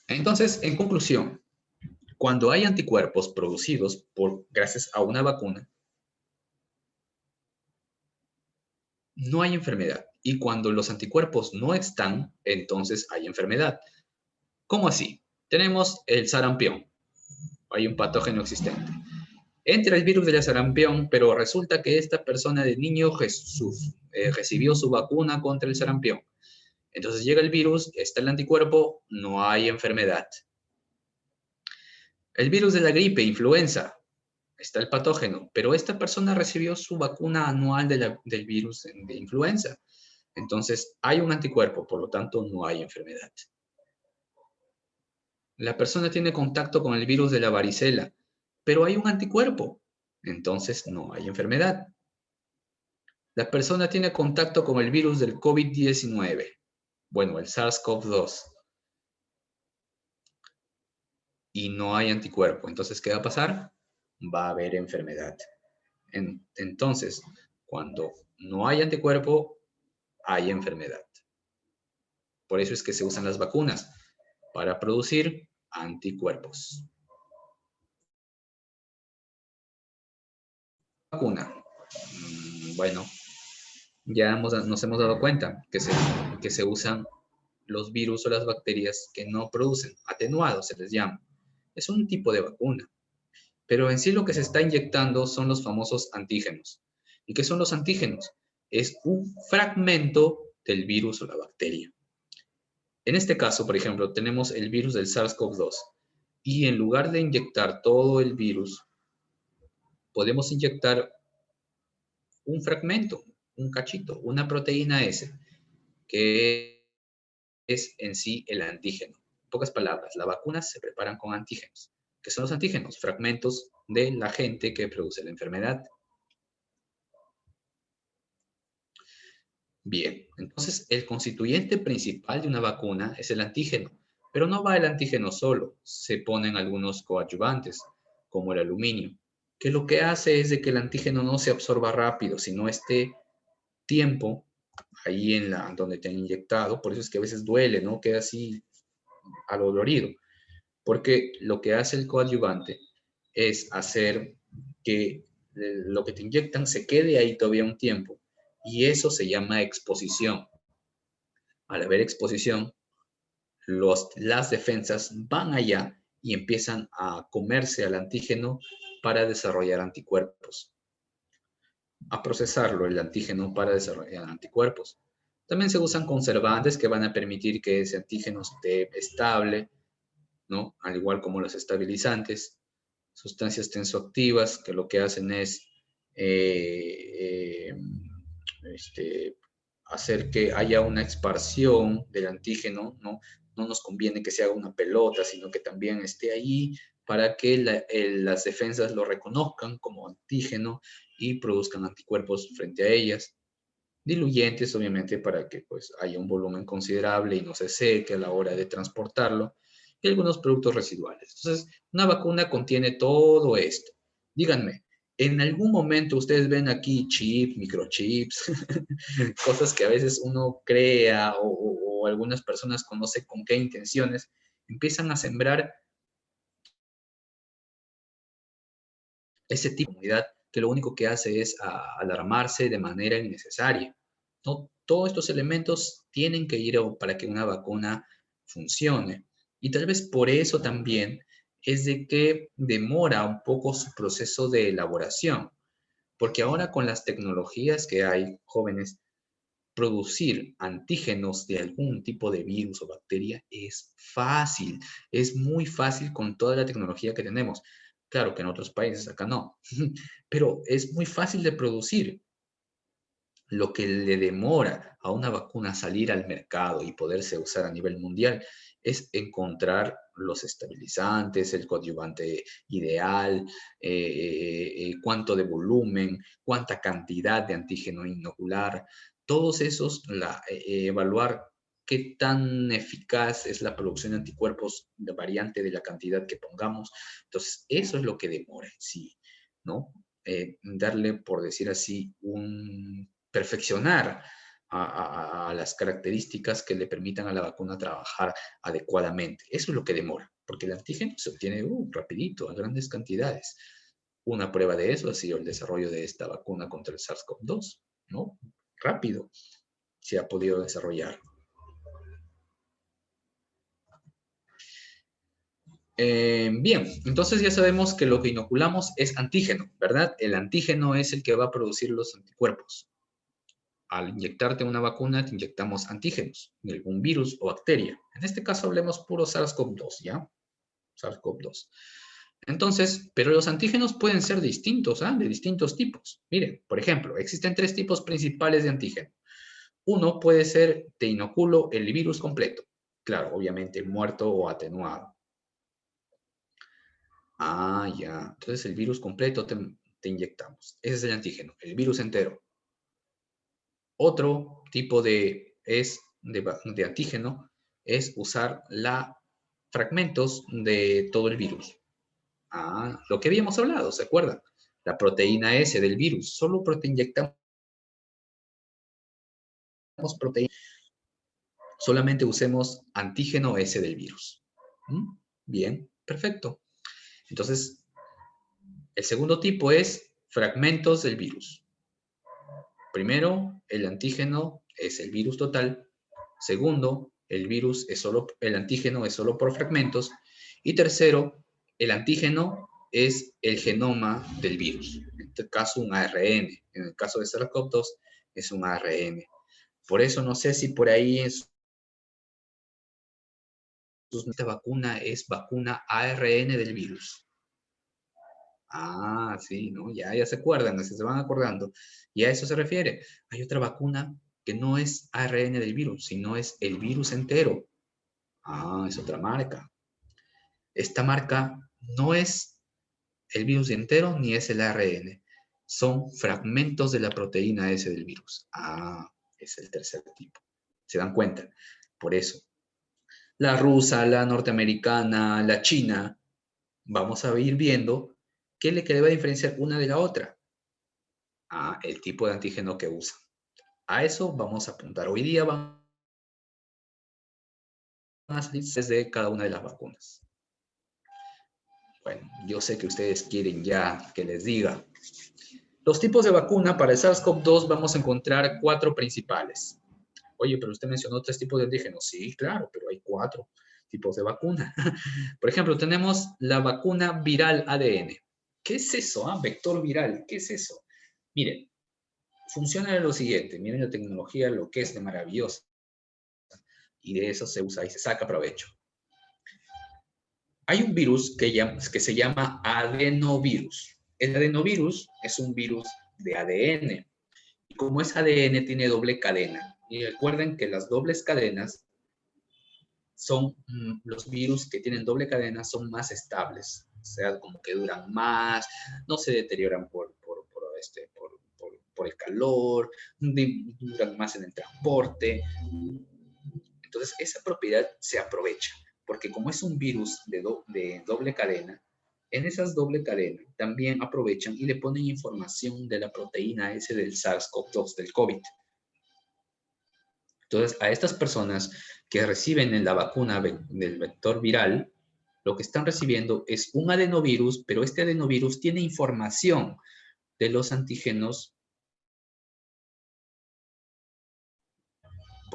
Entonces, en conclusión, cuando hay anticuerpos producidos gracias a una vacuna, no hay enfermedad. Y cuando los anticuerpos no están, entonces hay enfermedad. ¿Cómo así? Tenemos el sarampión. Hay un patógeno existente. Entra el virus del sarampión, pero resulta que esta persona de niño recibió su vacuna contra el sarampión. Entonces llega el virus, está el anticuerpo, no hay enfermedad. El virus de la gripe, influenza, está el patógeno, pero esta persona recibió su vacuna anual del virus de influenza. Entonces hay un anticuerpo, por lo tanto no hay enfermedad. La persona tiene contacto con el virus de la varicela, pero hay un anticuerpo, entonces no hay enfermedad. La persona tiene contacto con el virus del COVID-19, bueno, el SARS-CoV-2, y no hay anticuerpo. Entonces, ¿qué va a pasar? Va a haber enfermedad. Entonces, cuando no hay anticuerpo, hay enfermedad. Por eso es que se usan las vacunas, para producir anticuerpos. Vacuna. Bueno, ya nos hemos dado cuenta que se usan los virus o las bacterias que no producen, atenuados se les llama. Es un tipo de vacuna. Pero en sí lo que se está inyectando son los famosos antígenos. ¿Y qué son los antígenos? Es un fragmento del virus o la bacteria. En este caso, por ejemplo, tenemos el virus del SARS-CoV-2 y en lugar de inyectar todo el virus, podemos inyectar un fragmento, un cachito, una proteína S, que es en sí el antígeno. En pocas palabras, las vacunas se preparan con antígenos. ¿Qué son los antígenos? Fragmentos del agente que produce la enfermedad. Bien, entonces el constituyente principal de una vacuna es el antígeno, pero no va el antígeno solo, se ponen algunos coadyuvantes, como el aluminio, que lo que hace es de que el antígeno no se absorba rápido, sino esté tiempo ahí donde te han inyectado. Por eso es que a veces duele, ¿no? Queda así adolorido, porque lo que hace el coadyuvante es hacer que lo que te inyectan se quede ahí todavía un tiempo, y eso se llama exposición. Al haber exposición, las defensas van allá y empiezan a comerse al antígeno para desarrollar anticuerpos, a procesarlo el antígeno para desarrollar anticuerpos. También se usan conservantes que van a permitir que ese antígeno esté estable, ¿no? Al igual como los estabilizantes, sustancias tensoactivas que lo que hacen es hacer que haya una expansión del antígeno, ¿no? No nos conviene que se haga una pelota, sino que también esté ahí para que las defensas lo reconozcan como antígeno y produzcan anticuerpos frente a ellas. Diluyentes, obviamente, para que pues, haya un volumen considerable y no se seque a la hora de transportarlo. Y algunos productos residuales. Entonces, una vacuna contiene todo esto. Díganme, ¿en algún momento ustedes ven aquí chips, microchips, cosas que a veces uno crea o algunas personas con no sé con qué intenciones empiezan a sembrar ese tipo de comunidad que lo único que hace es alarmarse de manera innecesaria? ¿no? Todos estos elementos tienen que ir para que una vacuna funcione. Y tal vez por eso también es de que demora un poco su proceso de elaboración. Porque ahora con las tecnologías que hay, jóvenes, producir antígenos de algún tipo de virus o bacteria es fácil, es muy fácil con toda la tecnología que tenemos. Claro que en otros países, acá no, pero es muy fácil de producir. Lo que le demora a una vacuna salir al mercado y poderse usar a nivel mundial es encontrar los estabilizantes, el coadyuvante ideal, cuánto de volumen, cuánta cantidad de antígeno inocular, todos esos, evaluar qué tan eficaz es la producción de anticuerpos de variante de la cantidad que pongamos. Entonces, eso es lo que demora en sí, ¿no? Darle, por decir así, perfeccionar a las características que le permitan a la vacuna trabajar adecuadamente. Eso es lo que demora, porque el antígeno se obtiene rapidito, a grandes cantidades. Una prueba de eso ha sido el desarrollo de esta vacuna contra el SARS-CoV-2, ¿no? Rápido se ha podido desarrollar. Bien, entonces ya sabemos que lo que inoculamos es antígeno, ¿verdad? El antígeno es el que va a producir los anticuerpos. Al inyectarte una vacuna, te inyectamos antígenos de algún virus o bacteria. En este caso hablemos puro SARS-CoV-2, ¿ya? SARS-CoV-2. Entonces, pero los antígenos pueden ser distintos, ¿ah? De distintos tipos. Miren, por ejemplo, existen 3 tipos principales de antígeno. Uno puede ser, te inoculo el virus completo. Claro, obviamente muerto o atenuado. Ah, ya. Entonces el virus completo te inyectamos. Ese es el antígeno, el virus entero. Otro tipo de antígeno es usar fragmentos de todo el virus. Ah, lo que habíamos hablado, ¿se acuerdan? La proteína S del virus. Solo te inyectamos proteína. Solamente usemos antígeno S del virus. ¿Mm? Bien, perfecto. Entonces, el segundo tipo es fragmentos del virus. Primero, el antígeno es el virus total. Segundo, el antígeno es solo por fragmentos. Y tercero, el antígeno es el genoma del virus. En este caso, un ARN. En el caso de SARS-CoV-2, es un ARN. Por eso no sé si por ahí esta vacuna es vacuna ARN del virus. Ah, sí, ¿no? Ya se acuerdan, se van acordando. Y a eso se refiere. Hay otra vacuna que no es ARN del virus, sino es el virus entero. Ah, es otra marca. Esta marca no es el virus entero ni es el ARN. Son fragmentos de la proteína S del virus. Ah, es el tercer tipo. ¿Se dan cuenta? Por eso. La rusa, la norteamericana, la china, vamos a ir viendo qué le que debe diferenciar una de la otra. Ah, el tipo de antígeno que usa. A eso vamos a apuntar. Hoy día van a salir desde cada una de las vacunas. Bueno, yo sé que ustedes quieren ya que les diga. Los tipos de vacuna para el SARS-CoV-2 vamos a encontrar 4 principales. Oye, pero usted mencionó 3 tipos de antígenos. Sí, claro, pero hay 4 tipos de vacuna. Por ejemplo, tenemos la vacuna viral ADN. ¿Qué es eso? Vector viral. ¿Qué es eso? Miren, funciona de lo siguiente. Miren la tecnología, lo que es de maravillosa. Y de eso se usa y se saca provecho. Hay un virus que se llama adenovirus. El adenovirus es un virus de ADN. Y como es ADN, tiene doble cadena. Y recuerden que las dobles cadenas son los virus que tienen doble cadena son más estables. O sea, como que duran más, no se deterioran por el calor, duran más en el transporte. Entonces, esa propiedad se aprovecha, porque como es un virus de doble cadena, en esas doble cadena también aprovechan y le ponen información de la proteína S del SARS-CoV-2, del COVID. Entonces, a estas personas que reciben en la vacuna del vector viral, lo que están recibiendo es un adenovirus, pero este adenovirus tiene información de los antígenos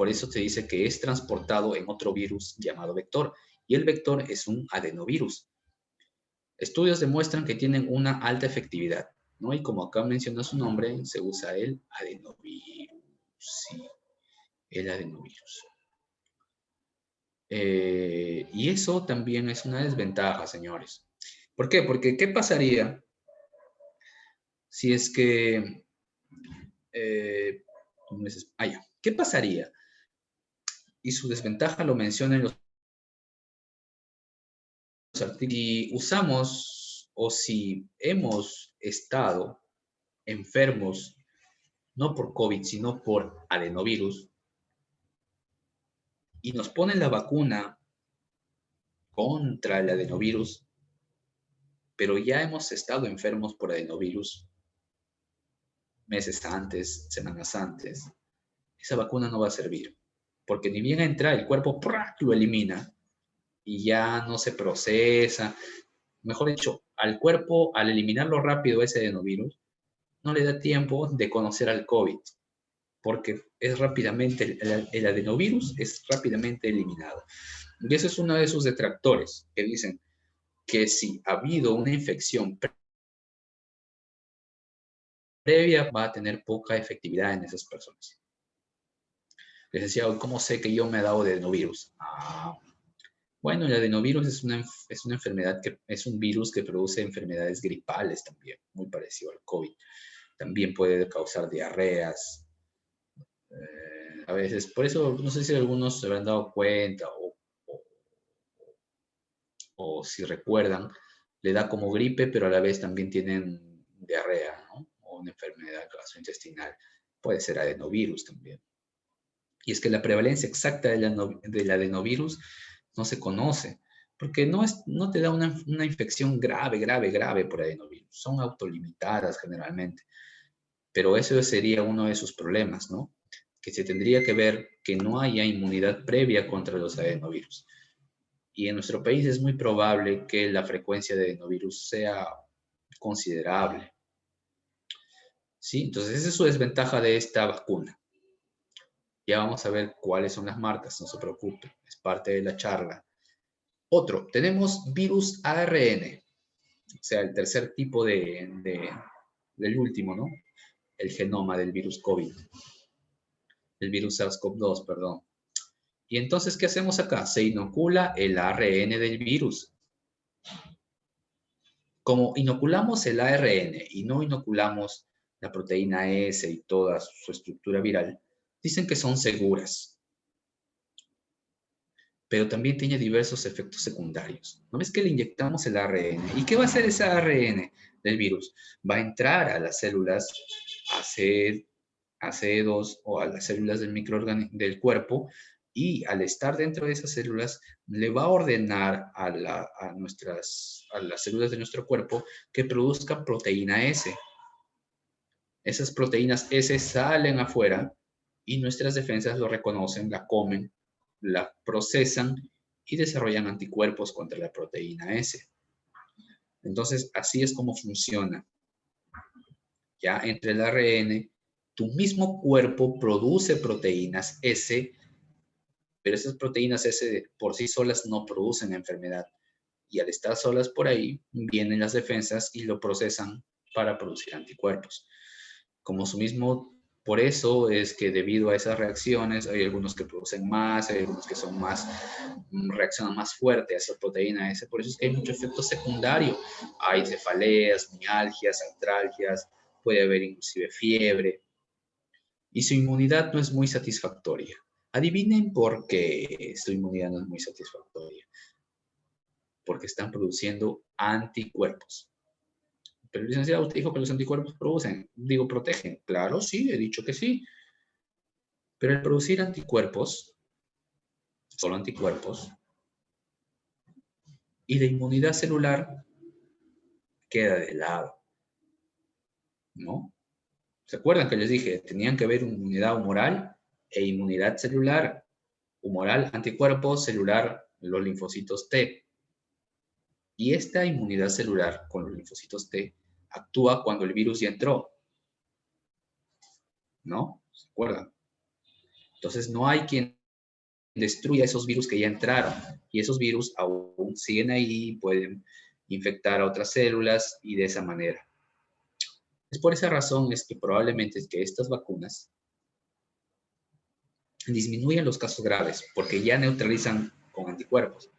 Por eso se dice que es transportado en otro virus llamado vector. Y el vector es un adenovirus. Estudios demuestran que tienen una alta efectividad, ¿no? Y como acá menciona su nombre, se usa el adenovirus. Sí, el adenovirus. Y eso también es una desventaja, señores. ¿Por qué? Porque ¿qué pasaría si es que... ¿Qué pasaría? Y su desventaja lo mencionan los artículos. Si usamos o si hemos estado enfermos, no por COVID, sino por adenovirus, y nos ponen la vacuna contra el adenovirus, pero ya hemos estado enfermos por adenovirus meses antes, semanas antes, esa vacuna no va a servir, porque ni bien entra, el cuerpo ¡prac! Lo elimina y ya no se procesa. Mejor dicho, al cuerpo, al eliminarlo rápido ese adenovirus, no le da tiempo de conocer al COVID, porque es rápidamente, el adenovirus es rápidamente eliminado. Y eso es uno de sus detractores, que dicen que si ha habido una infección previa, va a tener poca efectividad en esas personas. Les decía, ¿cómo sé que yo me he dado de adenovirus? Bueno, el adenovirus es una enfermedad que es un virus que produce enfermedades gripales también, muy parecido al COVID. También puede causar diarreas. A veces, por eso, no sé si algunos se habrán dado cuenta o si recuerdan, le da como gripe, pero a la vez también tienen diarrea, ¿no? O una enfermedad gastrointestinal. Puede ser adenovirus también. Y es que la prevalencia exacta del adenovirus no se conoce, porque no te da una infección grave por adenovirus. Son autolimitadas generalmente. Pero eso sería uno de sus problemas, ¿no? Que se tendría que ver que no haya inmunidad previa contra los adenovirus. Y en nuestro país es muy probable que la frecuencia de adenovirus sea considerable. ¿Sí? Entonces, esa es su desventaja de esta vacuna. Ya vamos a ver cuáles son las marcas, no se preocupe, es parte de la charla. Otro, tenemos virus ARN, o sea, el tercer tipo del último, ¿no? El genoma del virus COVID, el virus SARS-CoV-2, perdón. Y entonces, ¿qué hacemos acá? Se inocula el ARN del virus. Como inoculamos el ARN y no inoculamos la proteína S y toda su estructura viral, dicen que son seguras. Pero también tiene diversos efectos secundarios. ¿No ves que le inyectamos el ARN? ¿Y qué va a hacer ese ARN del virus? Va a entrar a las células AC2 o a las células del cuerpo y al estar dentro de esas células le va a ordenar a las células de nuestro cuerpo que produzcan proteína S. Esas proteínas S salen afuera y nuestras defensas lo reconocen, la comen, la procesan y desarrollan anticuerpos contra la proteína S. Entonces, así es como funciona. Ya entre el ARN, tu mismo cuerpo produce proteínas S, pero esas proteínas S por sí solas no producen enfermedad. Y al estar solas por ahí, vienen las defensas y lo procesan para producir anticuerpos. Como su mismo, por eso es que debido a esas reacciones, hay algunos que producen más, hay algunos que son más, reaccionan más fuerte a esa proteína S, por eso es que hay mucho efecto secundario. Hay cefaleas, mialgias, artralgias, puede haber inclusive fiebre, y su inmunidad no es muy satisfactoria. Adivinen por qué su inmunidad no es muy satisfactoria. Porque están produciendo anticuerpos. Pero licenciado, usted dijo que los anticuerpos protegen. Claro, sí, he dicho que sí. Pero el producir anticuerpos, solo anticuerpos, y la inmunidad celular queda de lado, ¿no? ¿Se acuerdan que les dije? Tenían que haber inmunidad humoral e inmunidad celular. Humoral, anticuerpos, celular, los linfocitos T. Y esta inmunidad celular con los linfocitos T actúa cuando el virus ya entró, ¿no? ¿Se acuerdan? Entonces no hay quien destruya esos virus que ya entraron y esos virus aún siguen ahí, pueden infectar a otras células y de esa manera. Es por esa razón es que probablemente es que estas vacunas disminuyen los casos graves porque ya neutralizan con anticuerpos.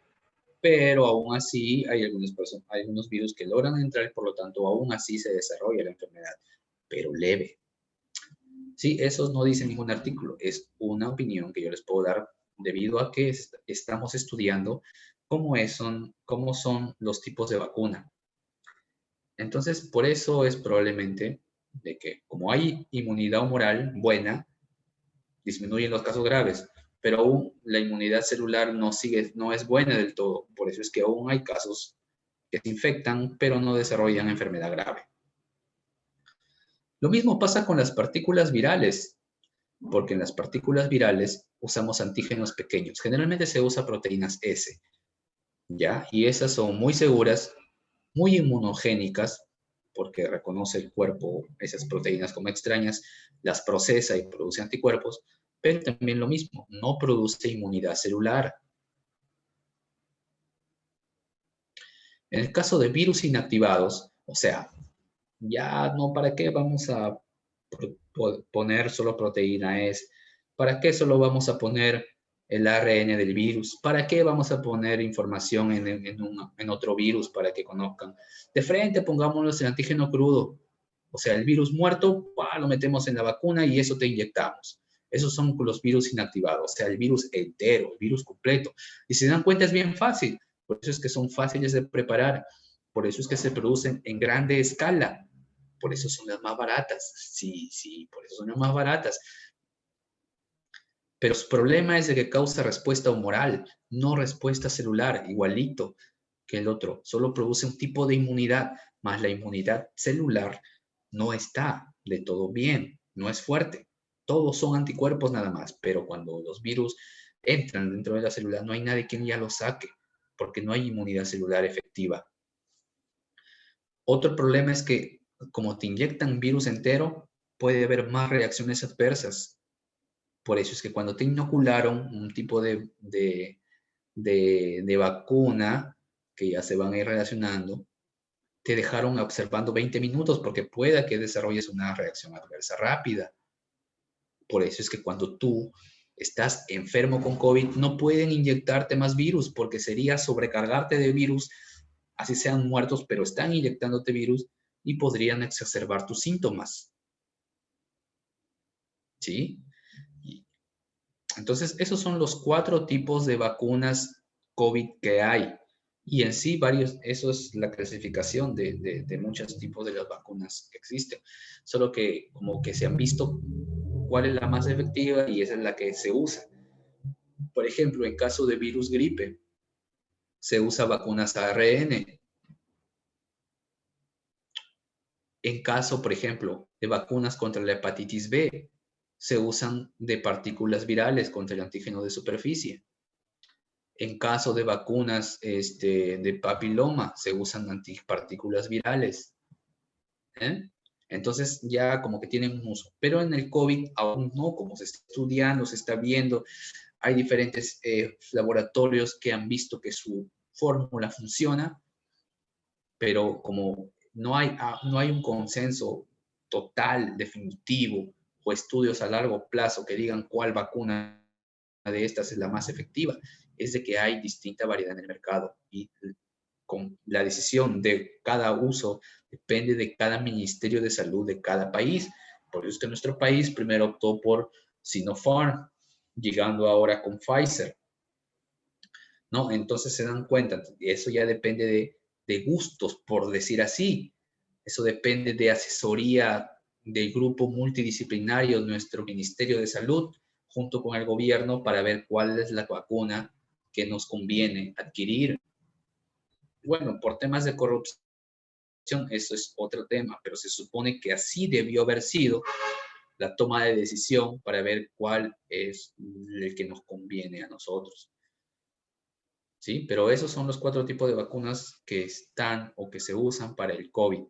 Pero aún así hay algunos virus que logran entrar y por lo tanto aún así se desarrolla la enfermedad, pero leve. Sí, eso no dice ningún artículo, es una opinión que yo les puedo dar debido a que estamos estudiando cómo son los tipos de vacuna. Entonces, por eso es probablemente de que como hay inmunidad humoral buena, disminuyen los casos graves, pero aún la inmunidad celular no es buena del todo. Por eso es que aún hay casos que se infectan, pero no desarrollan enfermedad grave. Lo mismo pasa con las partículas virales, porque en las partículas virales usamos antígenos pequeños. Generalmente se usa proteínas S, ¿ya? Y esas son muy seguras, muy inmunogénicas, porque reconoce el cuerpo esas proteínas como extrañas, las procesa y produce anticuerpos, pero también lo mismo, no produce inmunidad celular. En el caso de virus inactivados, o sea, ya no, ¿para qué vamos a poner solo proteína S? ¿Para qué solo vamos a poner el ARN del virus? ¿Para qué vamos a poner información en otro virus para que conozcan? De frente pongámonos el antígeno crudo, o sea, el virus muerto, lo metemos en la vacuna y eso te inyectamos. Esos son los virus inactivados, o sea, el virus entero, el virus completo. Y si se dan cuenta es bien fácil, por eso es que son fáciles de preparar, por eso es que se producen en grande escala, por eso son las más baratas. Sí, sí, por eso son las más baratas. Pero su problema es de que causa respuesta humoral, no respuesta celular, igualito que el otro. Solo produce un tipo de inmunidad, más la inmunidad celular no está de todo bien, no es fuerte. Todos son anticuerpos nada más, pero cuando los virus entran dentro de la célula, no hay nadie quien ya los saque, porque no hay inmunidad celular efectiva. Otro problema es que como te inyectan virus entero, puede haber más reacciones adversas. Por eso es que cuando te inocularon un tipo de vacuna, que ya se van a ir relacionando, te dejaron observando 20 minutos porque pueda que desarrolles una reacción adversa rápida. Por eso es que cuando tú estás enfermo con COVID, no pueden inyectarte más virus porque sería sobrecargarte de virus, así sean muertos, pero están inyectándote virus y podrían exacerbar tus síntomas. ¿Sí? Entonces, esos son los 4 tipos de vacunas COVID que hay. Y en sí, eso es la clasificación de muchos tipos de las vacunas que existen. Solo que como que se han visto cuál es la más efectiva y esa es la que se usa. Por ejemplo, en caso de virus gripe, se usa vacunas ARN. En caso, por ejemplo, de vacunas contra la hepatitis B, se usan de partículas virales contra el antígeno de superficie. En caso de vacunas de papiloma, se usan antipartículas virales. ¿Eh? Entonces ya como que tienen un uso. Pero en el COVID aún no, como se está estudiando, se está viendo, hay diferentes laboratorios que han visto que su fórmula funciona, pero como no hay un consenso total, definitivo, o estudios a largo plazo que digan cuál vacuna de estas es la más efectiva, es de que hay distinta variedad en el mercado y con la decisión de cada uso depende de cada ministerio de salud de cada país. Por eso es que nuestro país primero optó por Sinopharm, llegando ahora con Pfizer, ¿no? Entonces se dan cuenta, eso ya depende de gustos, por decir así. Eso depende de asesoría del grupo multidisciplinario, nuestro Ministerio de Salud, junto con el gobierno, para ver cuál es la vacuna que nos conviene adquirir. Bueno, por temas de corrupción, eso es otro tema, pero se supone que así debió haber sido la toma de decisión para ver cuál es el que nos conviene a nosotros. ¿Sí? Pero esos son los 4 tipos de vacunas que están o que se usan para el COVID.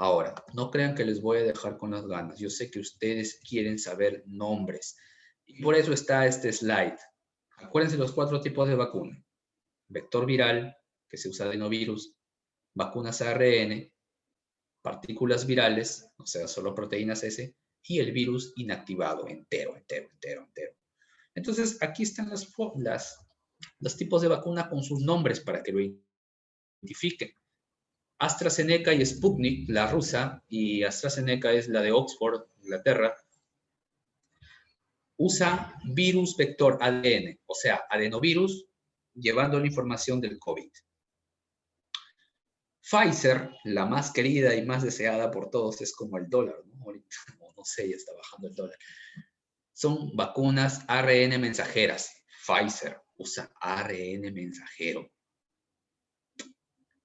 Ahora, no crean que les voy a dejar con las ganas. Yo sé que ustedes quieren saber nombres. Y por eso está este slide. Acuérdense los 4 tipos de vacuna. Vector viral, que se usa adenovirus, vacunas ARN, partículas virales, o sea, solo proteínas S, y el virus inactivado, entero. Entonces, aquí están los tipos de vacuna con sus nombres para que lo identifiquen. AstraZeneca y Sputnik, la rusa, y AstraZeneca es la de Oxford, Inglaterra, usa virus vector ADN, o sea, adenovirus, llevando la información del COVID. Pfizer, la más querida y más deseada por todos, es como el dólar, ¿no? Ahorita, no sé, ya está bajando el dólar. Son vacunas ARN mensajeras. Pfizer usa ARN mensajero.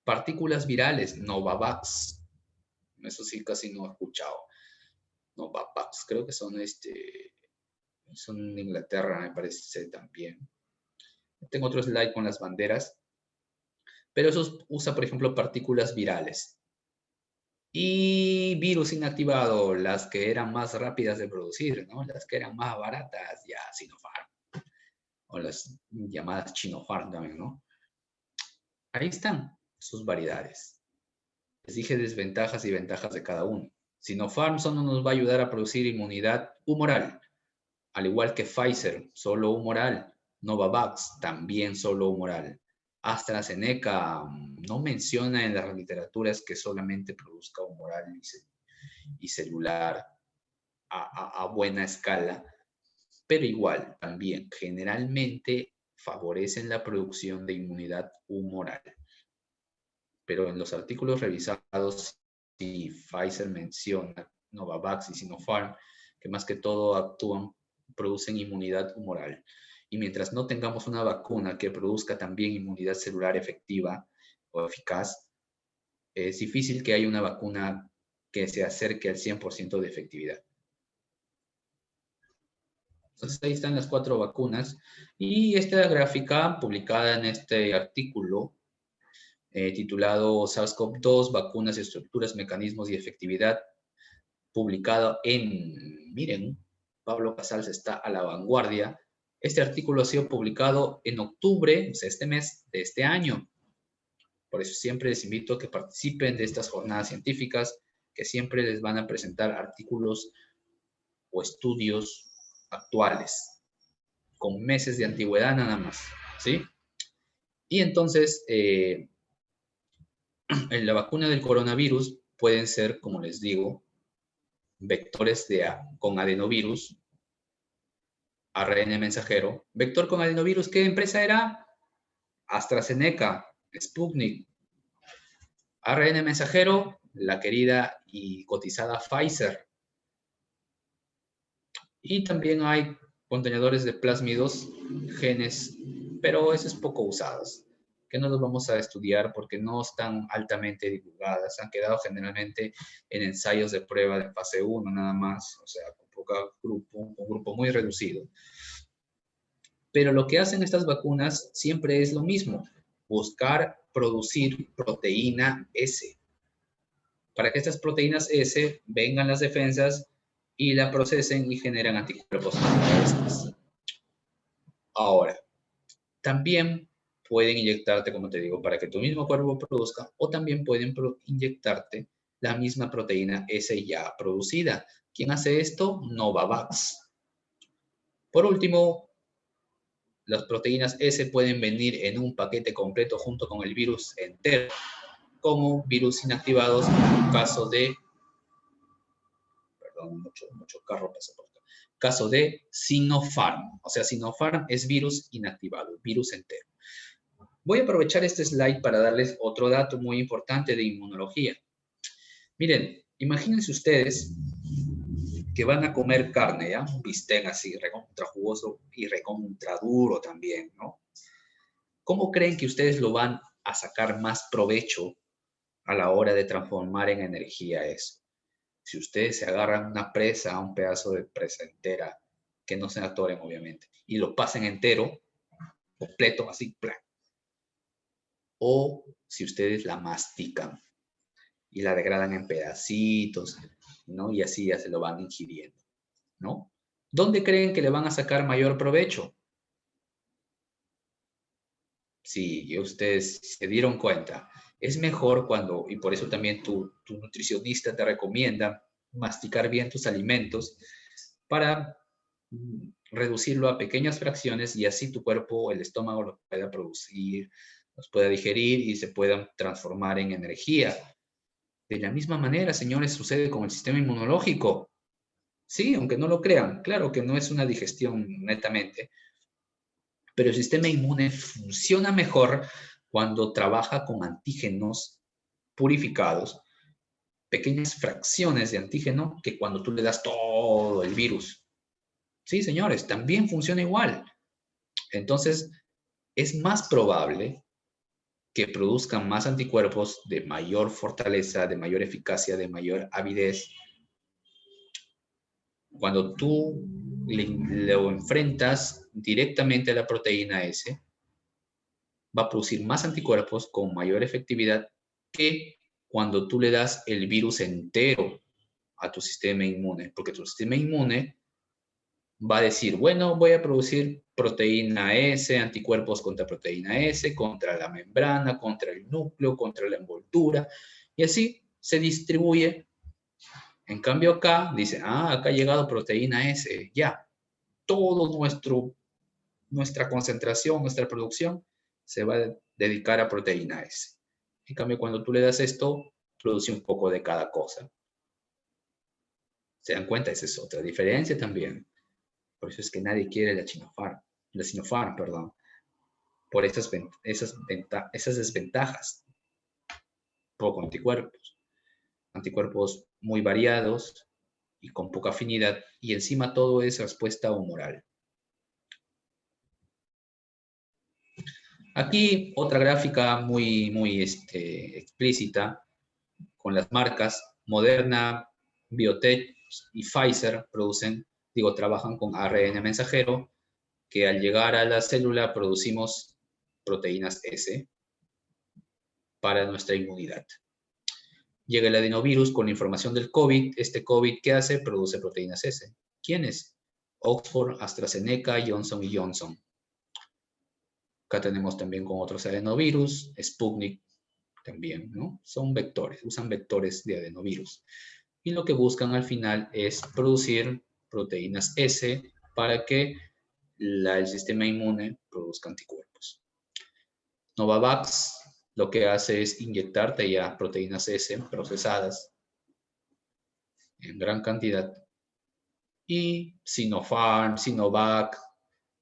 Partículas virales, Novavax. Eso sí, casi no he escuchado. Novavax, creo que son de Inglaterra, me parece también. Tengo otro slide con las banderas, pero eso usa, por ejemplo, partículas virales. Y virus inactivado, las que eran más rápidas de producir, ¿no? Las que eran más baratas, ya Sinopharm. O las llamadas Sinopharm también, ¿no? Ahí están sus variedades. Les dije desventajas y ventajas de cada uno. Sinopharm solo nos va a ayudar a producir inmunidad humoral, al igual que Pfizer, solo humoral. Novavax, también solo humoral. AstraZeneca no menciona en las literaturas que solamente produzca humoral y celular a buena escala, pero igual también generalmente favorecen la producción de inmunidad humoral. Pero en los artículos revisados, sí, Pfizer menciona Novavax y Sinopharm, que más que todo producen inmunidad humoral. Y mientras no tengamos una vacuna que produzca también inmunidad celular efectiva o eficaz, es difícil que haya una vacuna que se acerque al 100% de efectividad. Entonces ahí están las 4 vacunas. Y esta gráfica publicada en este artículo titulado SARS-CoV-2, vacunas, estructuras, mecanismos y efectividad, publicado miren, Pablo Casals está a la vanguardia. Este artículo ha sido publicado en octubre, o sea, este mes de este año. Por eso siempre les invito a que participen de estas jornadas científicas, que siempre les van a presentar artículos o estudios actuales, con meses de antigüedad nada más, ¿sí? Y entonces, en la vacuna del coronavirus pueden ser, como les digo, vectores con adenovirus, ARN mensajero. Vector con adenovirus, ¿qué empresa era? AstraZeneca, Sputnik. ARN mensajero, la querida y cotizada Pfizer. Y también hay contenedores de plásmidos, genes, pero eso es poco usados, que no los vamos a estudiar porque no están altamente divulgadas. Han quedado generalmente en ensayos de prueba de fase 1 nada más, o sea, con un grupo muy reducido. Pero lo que hacen estas vacunas siempre es lo mismo, buscar producir proteína S. Para que estas proteínas S vengan las defensas y la procesen y generan anticuerpos contra estas. Ahora, también pueden inyectarte, como te digo, para que tu mismo cuerpo produzca, o también pueden inyectarte la misma proteína S ya producida. ¿Quién hace esto? Novavax. Por último, las proteínas S pueden venir en un paquete completo junto con el virus entero, como virus inactivados en caso de, perdón, mucho carro pasa por acá, caso de Sinopharm. O sea, Sinopharm es virus inactivado, virus entero. Voy a aprovechar este slide para darles otro dato muy importante de inmunología. Miren, imagínense ustedes que van a comer carne, ¿ya? Un bistec así, recontra jugoso y recontra duro también, ¿no? ¿Cómo creen que ustedes lo van a sacar más provecho a la hora de transformar en energía eso? Si ustedes se agarran una presa, un pedazo de presa entera, que no se atoren obviamente, y lo pasen entero, completo, así, plan. O si ustedes la mastican. y la degradan en pedacitos, ¿no? Y así ya se lo van ingiriendo, ¿no? ¿Dónde creen que le van a sacar mayor provecho? Si ustedes se dieron cuenta, es mejor cuando, y por eso también tu nutricionista te recomienda masticar bien tus alimentos para reducirlo a pequeñas fracciones y así tu cuerpo, el estómago, lo pueda producir, los pueda digerir y se puedan transformar en energía. De la misma manera, señores, sucede con el sistema inmunológico. Sí, aunque no lo crean, claro que no es una digestión netamente, pero el sistema inmune funciona mejor cuando trabaja con antígenos purificados, pequeñas fracciones de antígeno, que cuando tú le das todo el virus. Sí, señores, también funciona igual. Entonces, es más probable que produzcan más anticuerpos de mayor fortaleza, de mayor eficacia, de mayor avidez. Cuando tú lo enfrentas directamente a la proteína S, va a producir más anticuerpos con mayor efectividad que cuando tú le das el virus entero a tu sistema inmune, porque tu sistema inmune va a decir, bueno, voy a producir proteína S, anticuerpos contra proteína S, contra la membrana, contra el núcleo, contra la envoltura, y así se distribuye. En cambio acá dice, acá ha llegado proteína S, ya, todo nuestra concentración, nuestra producción se va a dedicar a proteína S. En cambio, cuando tú le das esto, produce un poco de cada cosa. ¿Se dan cuenta? Esa es otra diferencia también. Por eso es que nadie quiere la Sinopharm, perdón, por esas desventajas. Poco anticuerpos muy variados y con poca afinidad, y encima todo es respuesta humoral. Aquí otra gráfica muy explícita con las marcas Moderna, Biotech y Pfizer trabajan con ARN mensajero, que al llegar a la célula producimos proteínas S para nuestra inmunidad. Llega el adenovirus con la información del COVID. Este COVID, ¿qué hace? Produce proteínas S. ¿Quiénes? Oxford, AstraZeneca, Johnson & Johnson. Acá tenemos también con otros adenovirus, Sputnik también, ¿no? Son vectores, usan vectores de adenovirus. Y lo que buscan al final es producir proteínas S para que el sistema inmune produzca anticuerpos. Novavax lo que hace es inyectarte ya proteínas S procesadas en gran cantidad. Y Sinopharm, Sinovac,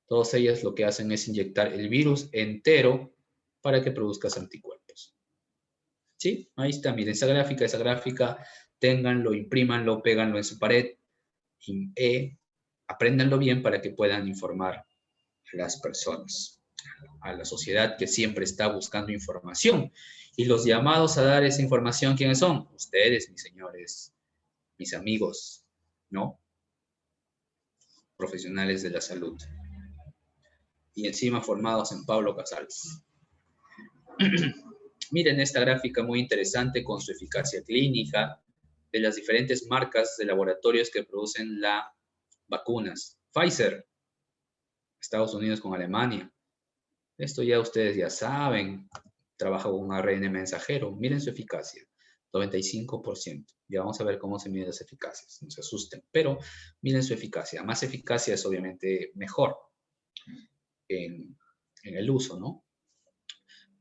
todas ellas lo que hacen es inyectar el virus entero para que produzcas anticuerpos. ¿Sí? Ahí está, miren esa gráfica, ténganlo, imprímanlo, péganlo en su pared y apréndanlo bien para que puedan informar a las personas, a la sociedad que siempre está buscando información. Y los llamados a dar esa información, ¿quiénes son? Ustedes, mis señores, mis amigos, ¿no? Profesionales de la salud. Y encima formados en Pablo Casals. Miren esta gráfica muy interesante con su eficacia clínica de las diferentes marcas de laboratorios que producen las vacunas. Pfizer, Estados Unidos con Alemania. Esto ya ustedes ya saben. Trabaja con un ARN mensajero. Miren su eficacia. 95%. Ya vamos a ver cómo se miden las eficacias. No se asusten. Pero miren su eficacia. Más eficacia es obviamente mejor en el uso, ¿no?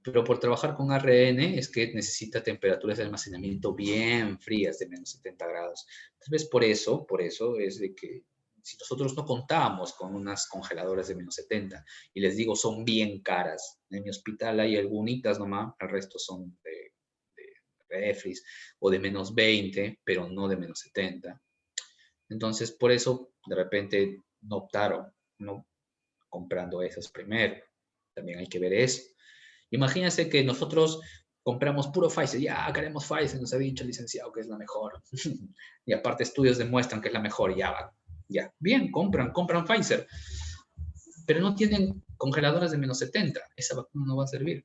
Pero por trabajar con ARN es que necesita temperaturas de almacenamiento bien frías, de menos 70 grados. Entonces, por eso es de que si nosotros no contamos con unas congeladoras de menos 70, y les digo, son bien caras. En mi hospital hay algunitas nomás, el resto son de refris o de menos 20, pero no de menos 70. Entonces, por eso, de repente, no optaron, no comprando esas primero. También hay que ver eso. Imagínense que nosotros compramos puro Pfizer. Ya queremos Pfizer, nos ha dicho el licenciado que es la mejor. Y aparte estudios demuestran que es la mejor. Ya. Bien, compran Pfizer. Pero no tienen congeladoras de menos 70. Esa vacuna no va a servir.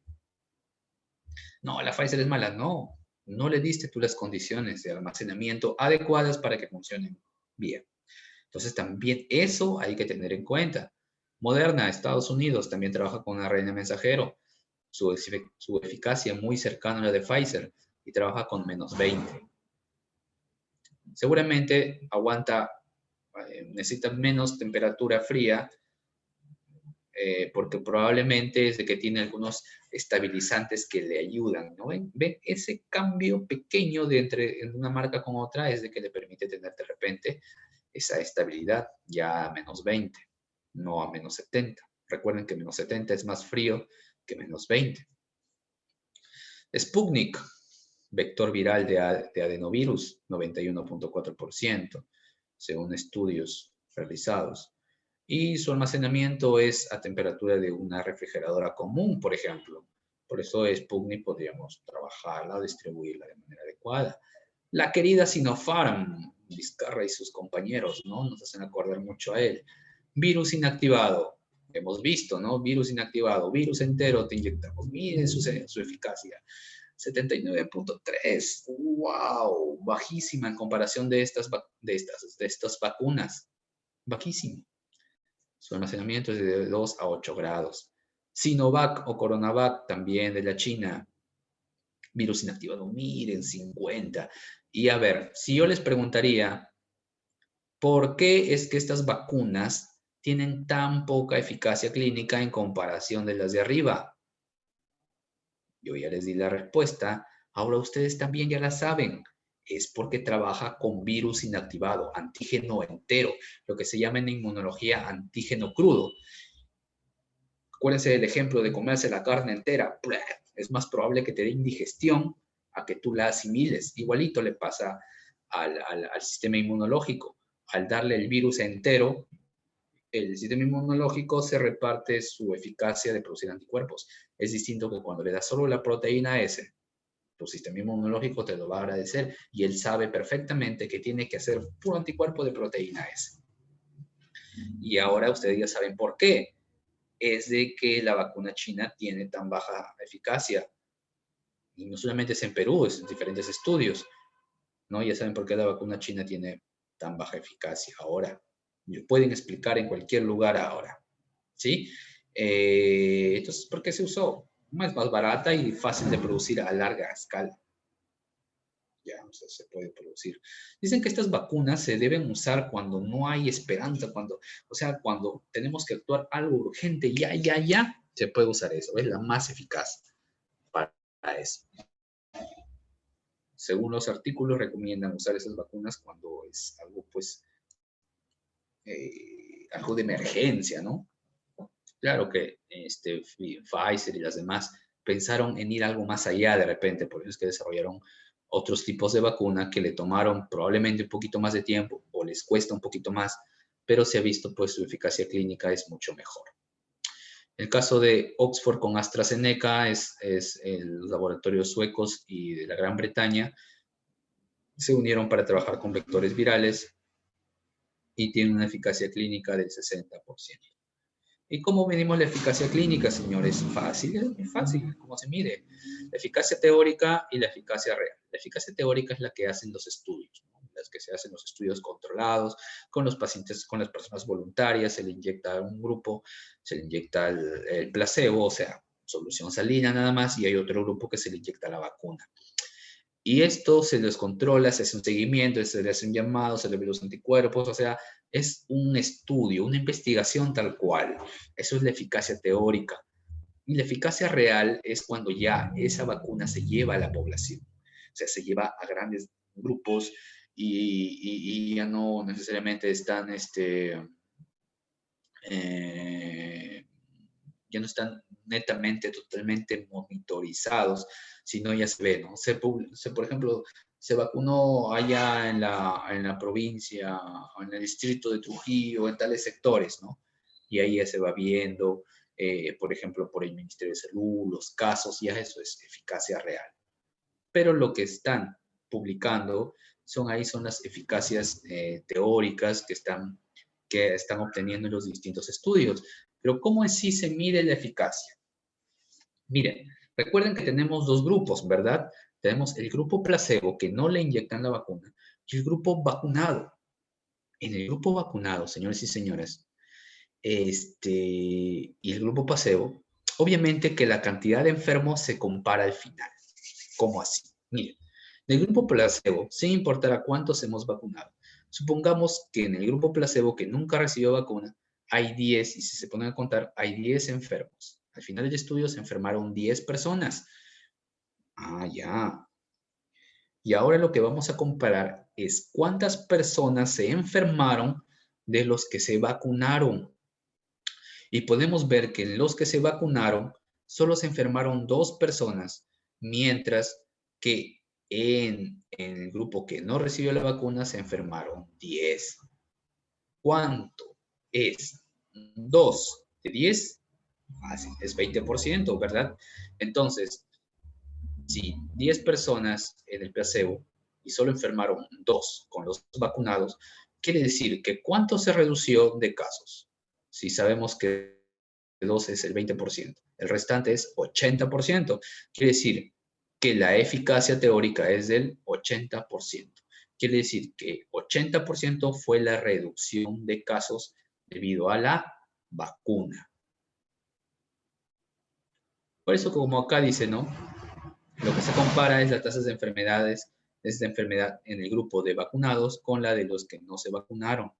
No, la Pfizer es mala. No. No le diste tú las condiciones de almacenamiento adecuadas para que funcionen bien. Entonces también eso hay que tener en cuenta. Moderna, Estados Unidos, también trabaja con ARN mensajero. Su eficacia muy cercana a la de Pfizer y trabaja con -20. Seguramente necesita menos temperatura fría porque probablemente es de que tiene algunos estabilizantes que le ayudan, ¿no? ¿Ven? Ese cambio pequeño de entre una marca con otra es de que le permite tener de repente esa estabilidad ya a -20, no a -70. Recuerden que -70 es más frío que -20. Sputnik, vector viral de adenovirus, 91.4%, según estudios realizados. Y su almacenamiento es a temperatura de una refrigeradora común, por ejemplo. Por eso Sputnik podríamos trabajarla o distribuirla de manera adecuada. La querida Sinopharm, Vizcarra y sus compañeros, ¿no? Nos hacen acordar mucho a él. Virus inactivado. Hemos visto, ¿no? Virus inactivado, virus entero te inyectamos. Miren su eficacia. 79.3. ¡Wow! Bajísima en comparación de estas vacunas. Bajísimo. Su almacenamiento es de 2 a 8 grados. Sinovac o Coronavac, también de la China. Virus inactivado, miren, 50. Y a ver, si yo les preguntaría, ¿por qué es que estas vacunas tienen tan poca eficacia clínica en comparación de las de arriba? Yo ya les di la respuesta, ahora ustedes también ya la saben. Es porque trabaja con virus inactivado, antígeno entero, lo que se llama en inmunología antígeno crudo. Acuérdense del ejemplo de comerse la carne entera. Es más probable que te dé indigestión a que tú la asimiles. Igualito le pasa al sistema inmunológico. Al darle el virus entero, el sistema inmunológico se reparte su eficacia de producir anticuerpos. Es distinto que cuando le das solo la proteína S, tu sistema inmunológico te lo va a agradecer y él sabe perfectamente que tiene que hacer puro anticuerpo de proteína S. Y ahora ustedes ya saben por qué. Es de que la vacuna china tiene tan baja eficacia. Y no solamente es en Perú, es en diferentes estudios. ¿No? Ya saben por qué la vacuna china tiene tan baja eficacia ahora. Pueden explicar en cualquier lugar ahora. ¿Sí? Entonces, ¿por qué se usó? Es más barata y fácil de producir a larga escala. Ya, o sea, se puede producir. Dicen que estas vacunas se deben usar cuando no hay esperanza, cuando tenemos que actuar algo urgente, ya, se puede usar eso, es la más eficaz para eso. Según los artículos, recomiendan usar esas vacunas cuando es algo, pues, algo de emergencia, ¿no? Claro que Pfizer y las demás pensaron en ir algo más allá de repente, por eso es que desarrollaron otros tipos de vacuna que le tomaron probablemente un poquito más de tiempo o les cuesta un poquito más, pero se ha visto pues su eficacia clínica es mucho mejor. El caso de Oxford con AstraZeneca es los laboratorios suecos y de la Gran Bretaña se unieron para trabajar con vectores virales y tienen una eficacia clínica del 60%. ¿Y cómo medimos la eficacia clínica, señores? Fácil, es muy fácil, ¿cómo se mide? La eficacia teórica y la eficacia real. La eficacia teórica es la que hacen los estudios, ¿no? Las que se hacen los estudios controlados, con los pacientes, con las personas voluntarias, se le inyecta a un grupo, se le inyecta el placebo, o sea, solución salina nada más, y hay otro grupo que se le inyecta la vacuna. Y esto se les controla, se hace un seguimiento, se le hace un llamado, se le ve los anticuerpos, o sea, es un estudio, una investigación tal cual. Eso es la eficacia teórica. Y la eficacia real es cuando ya esa vacuna se lleva a la población. O sea, se lleva a grandes grupos y ya no necesariamente están, ya no están netamente, totalmente monitorizados, sino ya se ve, ¿no? Por ejemplo, se vacunó allá en la provincia, en el distrito de Trujillo, en tales sectores, ¿no? Y ahí ya se va viendo, por ejemplo, por el Ministerio de Salud, los casos, ya eso es eficacia real. Pero lo que están publicando son las eficacias teóricas que están obteniendo en los distintos estudios. Pero ¿cómo así se mide la eficacia? Miren, recuerden que tenemos dos grupos, ¿verdad? Tenemos el grupo placebo que no le inyectan la vacuna y el grupo vacunado. En el grupo vacunado, señores y señoras, y el grupo placebo, obviamente que la cantidad de enfermos se compara al final. ¿Cómo así? Miren, en el grupo placebo, sin importar a cuántos hemos vacunado, supongamos que en el grupo placebo que nunca recibió vacuna, hay 10, y si se ponen a contar, hay 10 enfermos. Al final del estudio se enfermaron 10 personas. Ah, ya. Y ahora lo que vamos a comparar es cuántas personas se enfermaron de los que se vacunaron. Y podemos ver que en los que se vacunaron solo se enfermaron 2 personas, mientras que en el grupo que no recibió la vacuna se enfermaron 10. ¿Cuánto es 2 de 10? Fácil, es 20%, ¿verdad? Entonces, si 10 personas en el placebo y solo enfermaron 2 con los vacunados, quiere decir que ¿cuánto se redució de casos? Si sabemos que 2 es el 20%, el restante es 80%. Quiere decir que la eficacia teórica es del 80%. Quiere decir que 80% fue la reducción de casos debido a la vacuna. Por eso, como acá dice, ¿no? Lo que se compara es las tasas de enfermedades de esta enfermedad en el grupo de vacunados con la de los que no se vacunaron.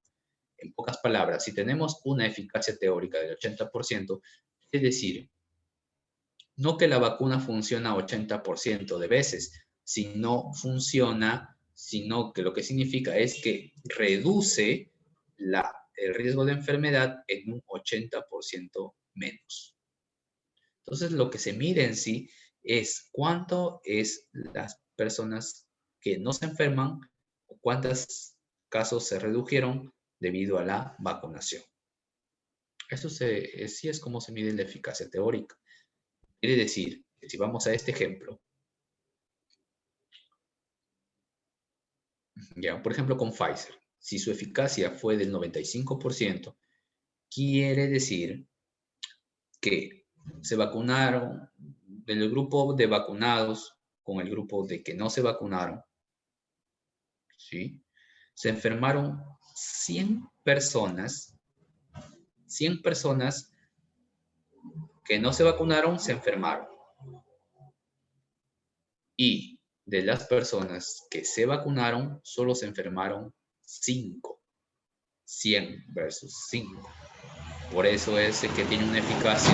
En pocas palabras, si tenemos una eficacia teórica del 80%, es decir, no que la vacuna funciona 80% de veces, sino funciona, sino que lo que significa es que reduce el riesgo de enfermedad en un 80% menos. Entonces, lo que se mide en sí es cuánto es las personas que no se enferman o cuántos casos se redujeron debido a la vacunación. Eso sí es como se mide la eficacia teórica. Quiere decir que si vamos a este ejemplo, ya, por ejemplo con Pfizer, si su eficacia fue del 95%, quiere decir que se vacunaron del grupo de vacunados con el grupo de que no se vacunaron, ¿sí? Se enfermaron 100 personas que no se vacunaron se enfermaron. Y de las personas que se vacunaron, solo se enfermaron 5. 100 versus 5. Por eso es que tiene una eficacia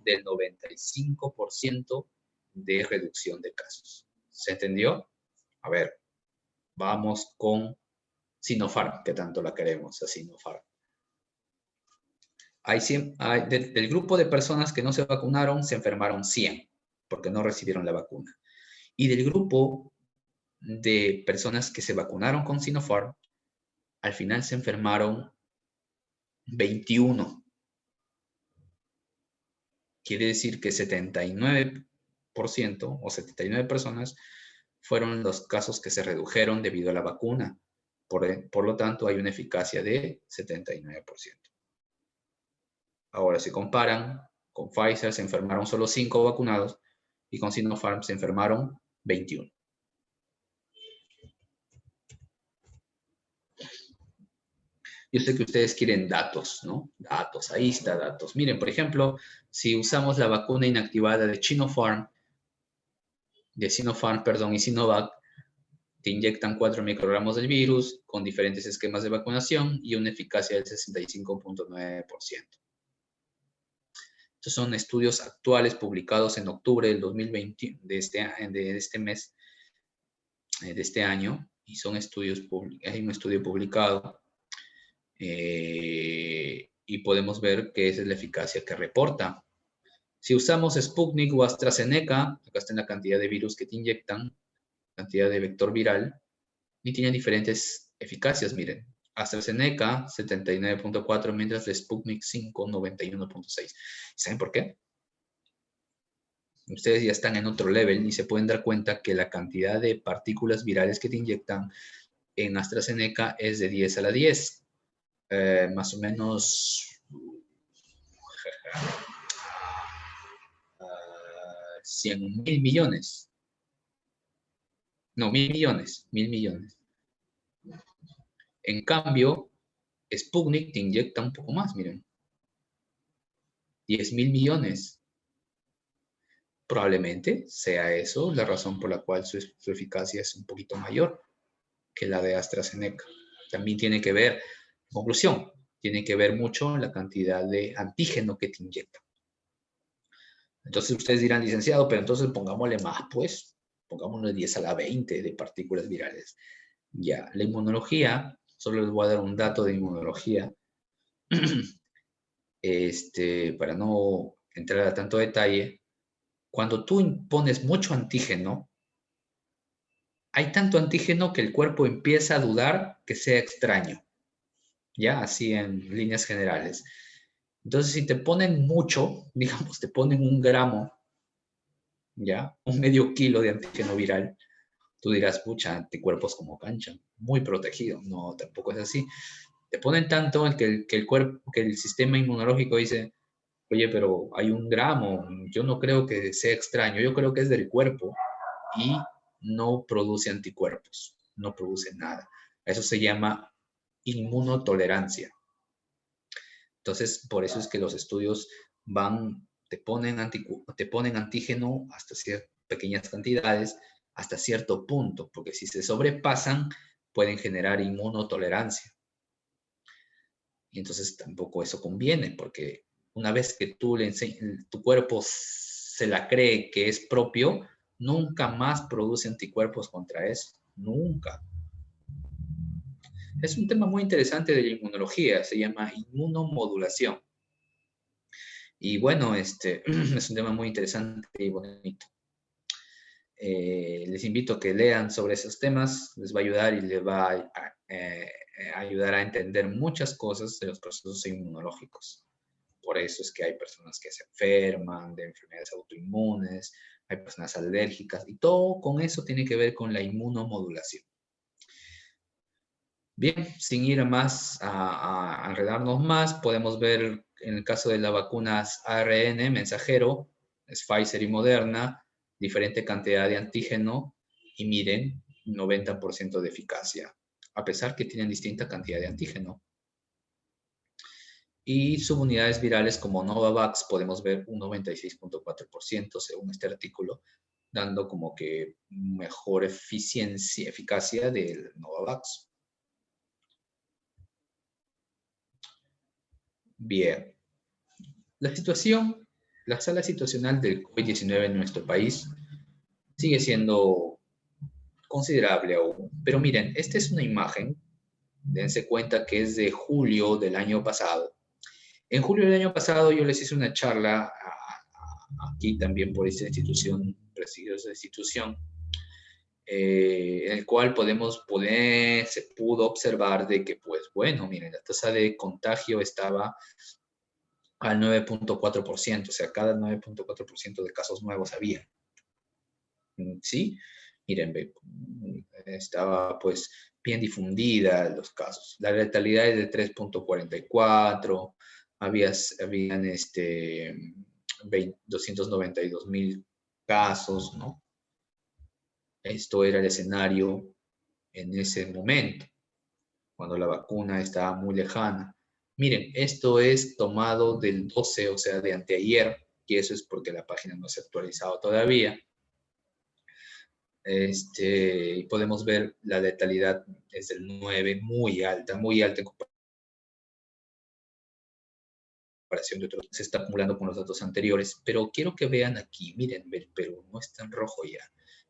del 95% de reducción de casos. ¿Se entendió? A ver, vamos con Sinopharm, que tanto la queremos a Sinopharm. Del grupo de personas que no se vacunaron, se enfermaron 100 porque no recibieron la vacuna. Y del grupo de personas que se vacunaron con Sinopharm, al final se enfermaron 21. Quiere decir que 79% o 79 personas fueron los casos que se redujeron debido a la vacuna. Por lo tanto, hay una eficacia de 79%. Ahora, si comparan, con Pfizer se enfermaron solo 5 vacunados y con Sinopharm se enfermaron 21. Yo sé que ustedes quieren datos, ¿no? Datos, ahí está, datos. Miren, por ejemplo, si usamos la vacuna inactivada de Sinopharm, y Sinovac, te inyectan 4 microgramos del virus con diferentes esquemas de vacunación y una eficacia del 65.9%. Estos son estudios actuales publicados en octubre del 2020, de este mes, de este año, y son hay un estudio publicado y podemos ver que esa es la eficacia que reporta. Si usamos Sputnik o AstraZeneca, acá está la cantidad de virus que te inyectan, cantidad de vector viral, y tienen diferentes eficacias, miren. AstraZeneca 79.4, mientras de Sputnik 5 91.6. ¿Saben por qué? Ustedes ya están en otro level y se pueden dar cuenta que la cantidad de partículas virales que te inyectan en AstraZeneca es de 10 a la 10. Más o menos 100.000 millones. No, 1.000 millones, 1.000 millones. En cambio, Sputnik te inyecta un poco más, miren. 10.000 millones. Probablemente sea eso la razón por la cual su eficacia es un poquito mayor que la de AstraZeneca. También tiene que ver, conclusión, tiene que ver mucho la cantidad de antígeno que te inyecta. Entonces ustedes dirán, licenciado, pero entonces pongámosle más, pues, pongámosle 10 a la 20 de partículas virales. Ya, la inmunología, solo les voy a dar un dato de inmunología, para no entrar a tanto detalle. Cuando tú impones mucho antígeno, hay tanto antígeno que el cuerpo empieza a dudar que sea extraño, ya, así en líneas generales. Entonces, si te ponen mucho, digamos, te ponen 1 gramo, ya, un medio kilo de antígeno viral, tú dirás, pucha, anticuerpos como cancha, muy protegido. No, tampoco es así. Te ponen tanto que el cuerpo, que el sistema inmunológico dice, oye, pero hay 1 gramo, yo no creo que sea extraño, yo creo que es del cuerpo y no produce anticuerpos, no produce nada. Eso se llama inmunotolerancia. Entonces, por eso es que los estudios te ponen antígeno hasta pequeñas cantidades, hasta cierto punto, porque si se sobrepasan, pueden generar inmunotolerancia. Y entonces tampoco eso conviene, porque una vez que tu cuerpo se la cree que es propio, nunca más produce anticuerpos contra eso. Nunca. Es un tema muy interesante de la inmunología, se llama inmunomodulación. Y bueno, es un tema muy interesante y bonito. Les invito a que lean sobre esos temas, les va a ayudar y les va a ayudar a entender muchas cosas de los procesos inmunológicos. Por eso es que hay personas que se enferman de enfermedades autoinmunes, hay personas alérgicas y todo con eso tiene que ver con la inmunomodulación. Bien, sin ir a enredarnos más, podemos ver en el caso de las vacunas ARN mensajero, es Pfizer y Moderna, diferente cantidad de antígeno y miren, 90% de eficacia, a pesar que tienen distinta cantidad de antígeno. Y subunidades virales como Novavax podemos ver un 96.4% según este artículo, dando como que mejor eficacia del Novavax. Bien, la sala situacional del COVID-19 en nuestro país sigue siendo considerable aún. Pero miren, esta es una imagen, dense cuenta que es de julio del año pasado. En julio del año pasado yo les hice una charla aquí también por esta institución, prestigiosa institución, en el cual se pudo observar de que, pues bueno, miren, la tasa de contagio estaba al 9.4%, o sea, cada 9.4% de casos nuevos había. ¿Sí? Miren, estaba pues bien difundida los casos. La letalidad es de 3.44, habían 292,000 casos, ¿no? Esto era el escenario en ese momento, cuando la vacuna estaba muy lejana. Miren, esto es tomado del 12, o sea, de anteayer, y eso es porque la página no se ha actualizado todavía. Y podemos ver la letalidad es del 9, muy alta en comparación de otros. Se está acumulando con los datos anteriores, pero quiero que vean aquí, miren, el Perú no está en rojo ya.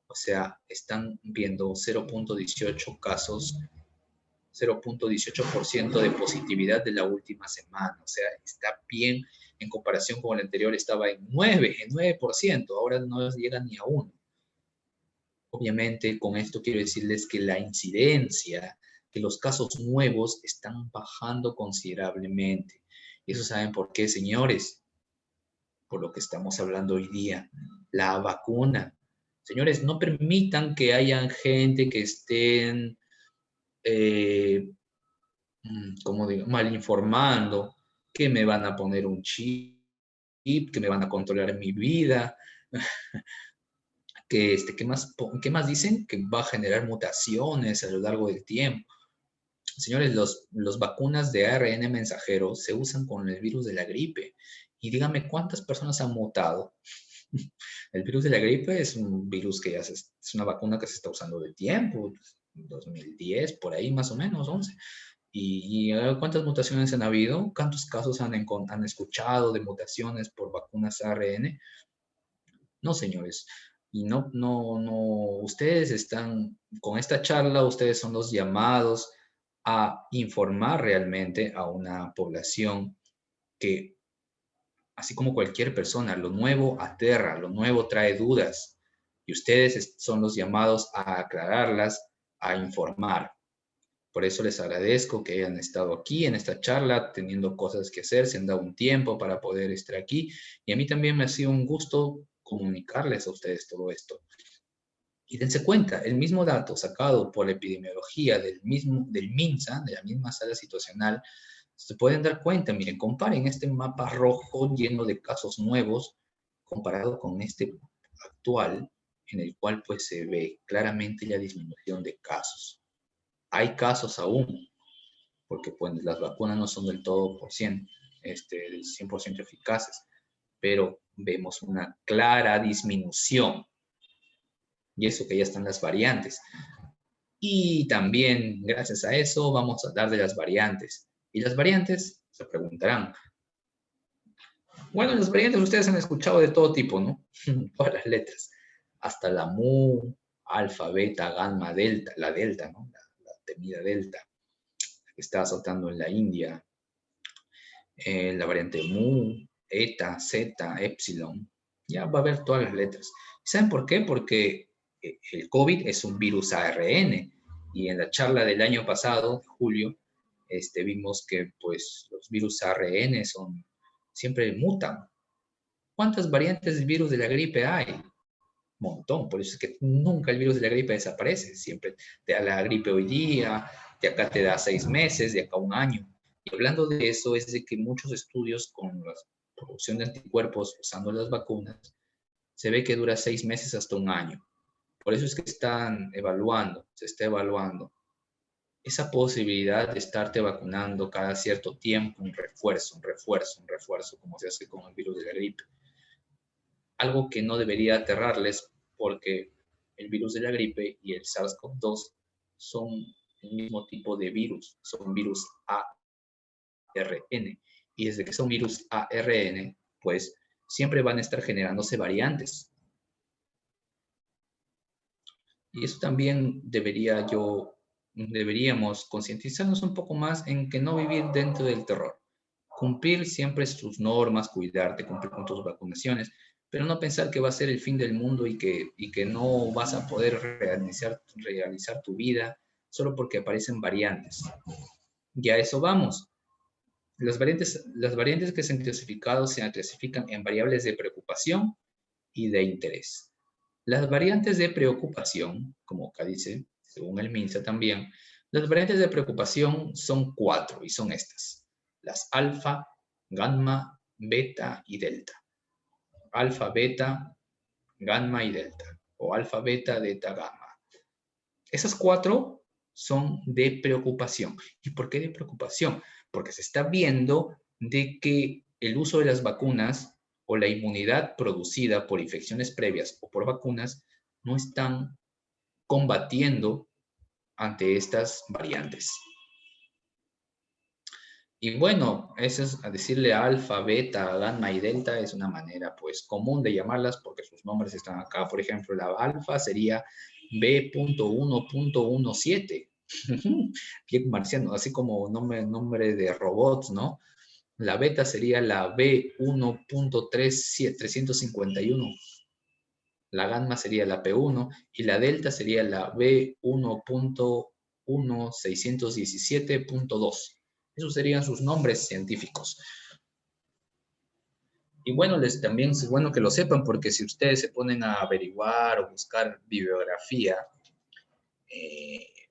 O sea, están viendo 0.18 casos, 0.18% de positividad de la última semana. O sea, está bien en comparación con el anterior, estaba en 9%, ahora no llega ni a 1. Obviamente, con esto quiero decirles que la incidencia, que los casos nuevos están bajando considerablemente. ¿Y eso saben por qué, señores? Por lo que estamos hablando hoy día, la vacuna. Señores, no permitan que hayan gente que estén, como digo, mal informando, que me van a poner un chip, que me van a controlar mi vida. ¿qué más dicen? Que va a generar mutaciones a lo largo del tiempo. Señores, los vacunas de ARN mensajero se usan con el virus de la gripe. Y díganme cuántas personas han mutado. El virus de la gripe es un virus que es una vacuna que se está usando de tiempo, 2010, por ahí más o menos, 11. ¿Y cuántas mutaciones han habido? ¿Cuántos casos han escuchado de mutaciones por vacunas ARN? No, señores. Y ustedes están, con esta charla, ustedes son los llamados a informar realmente a una población que, así como cualquier persona, lo nuevo aterra, lo nuevo trae dudas. Y ustedes son los llamados a aclararlas, a informar. Por eso les agradezco que hayan estado aquí en esta charla, teniendo cosas que hacer, se han dado un tiempo para poder estar aquí. Y a mí también me ha sido un gusto comunicarles a ustedes todo esto. Y dense cuenta, el mismo dato sacado por la epidemiología del MINSA, de la misma sala situacional, se pueden dar cuenta, miren, comparen este mapa rojo lleno de casos nuevos comparado con este actual, en el cual pues se ve claramente la disminución de casos. Hay casos aún, porque pues las vacunas no son del todo 100% eficaces, pero vemos una clara disminución. Y eso que ya están las variantes. Y también, gracias a eso, vamos a hablar de las variantes. Y las variantes, se preguntarán. Bueno, las variantes ustedes han escuchado de todo tipo, ¿no? Todas las letras. Hasta la mu, alfa, beta, gamma, delta, la delta, ¿no? La temida delta, que está azotando en la India. La variante mu, eta, zeta, epsilon. Ya va a haber todas las letras. ¿Saben por qué? Porque el COVID es un virus ARN y en la charla del año pasado, julio, vimos que pues los virus ARN siempre mutan. ¿Cuántas variantes del virus de la gripe hay? Un montón, por eso es que nunca el virus de la gripe desaparece. Siempre te da la gripe hoy día, de acá te da 6 meses, de acá 1 año. Y hablando de eso, es de que muchos estudios con la producción de anticuerpos usando las vacunas, se ve que dura 6 meses hasta 1 año. Por eso es que se está evaluando esa posibilidad de estarte vacunando cada cierto tiempo, un refuerzo, como se hace con el virus de la gripe. Algo que no debería aterrarles porque el virus de la gripe y el SARS-CoV-2 son el mismo tipo de virus, son virus ARN. Y desde que son virus ARN, pues siempre van a estar generándose variantes. Y eso también deberíamos concientizarnos un poco más en que no vivir dentro del terror. Cumplir siempre sus normas, cuidarte, cumplir con tus vacunaciones, pero no pensar que va a ser el fin del mundo y que no vas a poder realizar tu vida solo porque aparecen variantes. Y a eso vamos. Las variantes que se han clasificado se clasifican en variables de preocupación y de interés. Las variantes de preocupación, como acá dice, según el MINSA también, las variantes de preocupación son 4 y son estas. Las alfa, gamma, beta y delta. Alfa, beta, gamma y delta. O alfa, beta, delta, gamma. Esas 4 son de preocupación. ¿Y por qué de preocupación? Porque se está viendo de que el uso de las vacunas o la inmunidad producida por infecciones previas o por vacunas no están combatiendo ante estas variantes. Y bueno, eso es a decirle alfa, beta, gamma y delta es una manera pues común de llamarlas porque sus nombres están acá. Por ejemplo, la alfa sería B.1.17. Bien marciano, así como nombre de robots, ¿no? La beta sería la B1.351. La gamma sería la P1 y la delta sería la B1.1617.2. Esos serían sus nombres científicos. Y bueno, también es bueno que lo sepan porque si ustedes se ponen a averiguar o buscar bibliografía,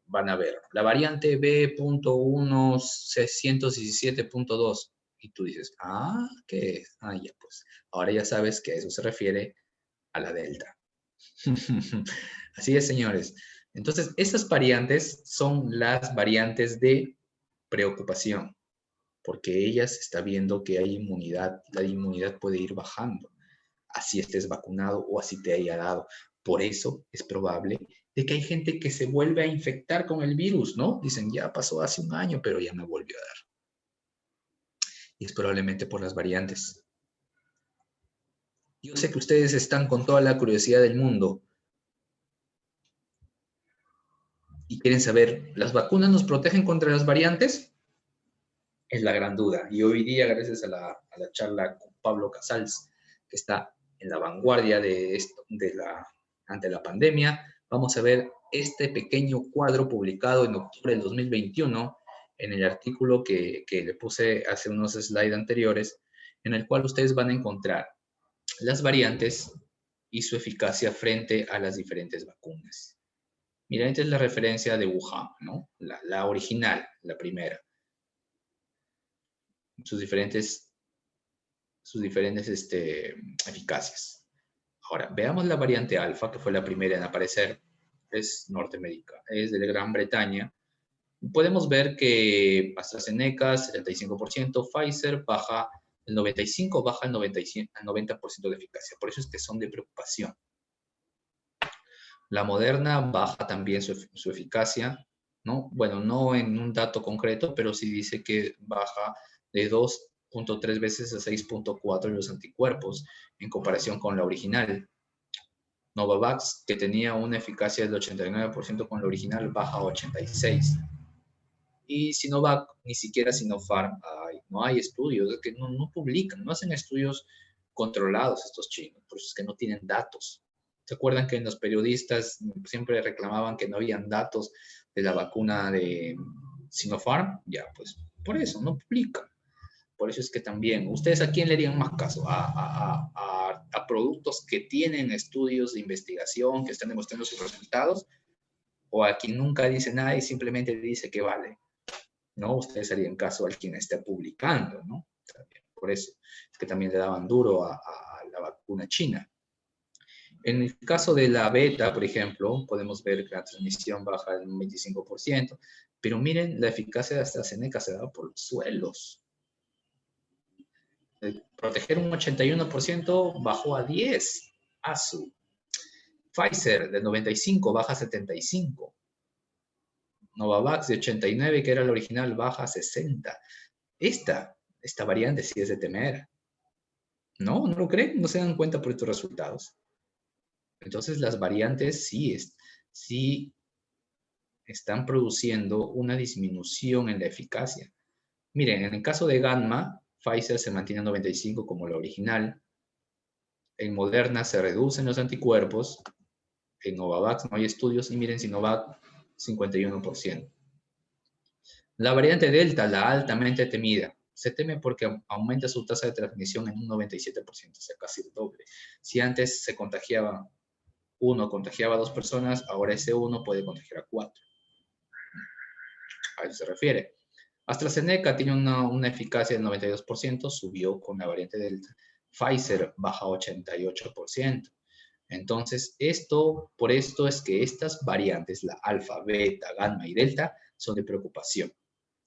van a ver la variante B.1.617.2 y tú dices, ¿qué es? Ya pues, ahora ya sabes que a eso se refiere a la delta. Así es, señores. Entonces, esas variantes son las variantes de preocupación, porque ellas está viendo que hay inmunidad, la inmunidad puede ir bajando, así estés vacunado o así te haya dado. Por eso es probable de que hay gente que se vuelve a infectar con el virus, ¿no? Dicen, ya pasó hace un año, pero ya me volvió a dar. Y es probablemente por las variantes. Yo sé que ustedes están con toda la curiosidad del mundo y quieren saber, ¿las vacunas nos protegen contra las variantes? Es la gran duda. Y hoy día, gracias a la charla con Pablo Casals, que está en la vanguardia de esto, ante la pandemia, vamos a ver este pequeño cuadro publicado en octubre del 2021 en el artículo que le puse hace unos slides anteriores, en el cual ustedes van a encontrar las variantes y su eficacia frente a las diferentes vacunas. Mira, esta es la referencia de Wuhan, ¿no? La original, la primera. Sus diferentes eficacias. Ahora, veamos la variante alfa, que fue la primera en aparecer, es norteamericana, es de Gran Bretaña. Podemos ver que AstraZeneca, 75%, Pfizer baja el 95%, baja el 90% de eficacia. Por eso es que son de preocupación. La Moderna baja también su eficacia, ¿no? Bueno, no en un dato concreto, pero sí dice que baja de 2.3 veces a 6.4 los anticuerpos en comparación con la original. Novavax, que tenía una eficacia del 89% con la original, baja a 86%. Y Sinovac, ni siquiera Sinopharm, no hay estudios, es que no publican, no hacen estudios controlados estos chinos, por eso es que no tienen datos. ¿Se acuerdan que los periodistas siempre reclamaban que no habían datos de la vacuna de Sinopharm? Ya, pues por eso, no publican. Por eso es que también, ¿ustedes a quién le harían más caso? ¿A productos que tienen estudios de investigación, que están demostrando sus resultados? ¿O a quien nunca dice nada y simplemente dice que vale? ¿No? Ustedes harían caso al quien esté publicando, ¿no? Por eso es que también le daban duro a la vacuna china. En el caso de la beta, por ejemplo, podemos ver que la transmisión baja en un 25%, pero miren, la eficacia de AstraZeneca se da por los suelos. Proteger un 81% bajó a 10. ASU. Pfizer de 95 baja a 75. Novavax de 89, que era la original, baja a 60. Esta variante sí es de temer. ¿No? ¿No lo creen? ¿No se dan cuenta por estos resultados? Entonces las variantes sí están produciendo una disminución en la eficacia. Miren, en el caso de Gamma, Pfizer se mantiene en 95 como la original. En Moderna se reducen los anticuerpos. En Novavax no hay estudios. Y miren, Sinovac, 51%. La variante Delta, la altamente temida, se teme porque aumenta su tasa de transmisión en un 97%, o sea, casi el doble. Si antes se contagiaba contagiaba a 2 personas, ahora ese uno puede contagiar a 4. A eso se refiere. AstraZeneca tiene una eficacia del 92%, subió con la variante Delta. Pfizer baja 88%. Entonces, por esto es que estas variantes, la alfa, beta, gamma y delta, son de preocupación.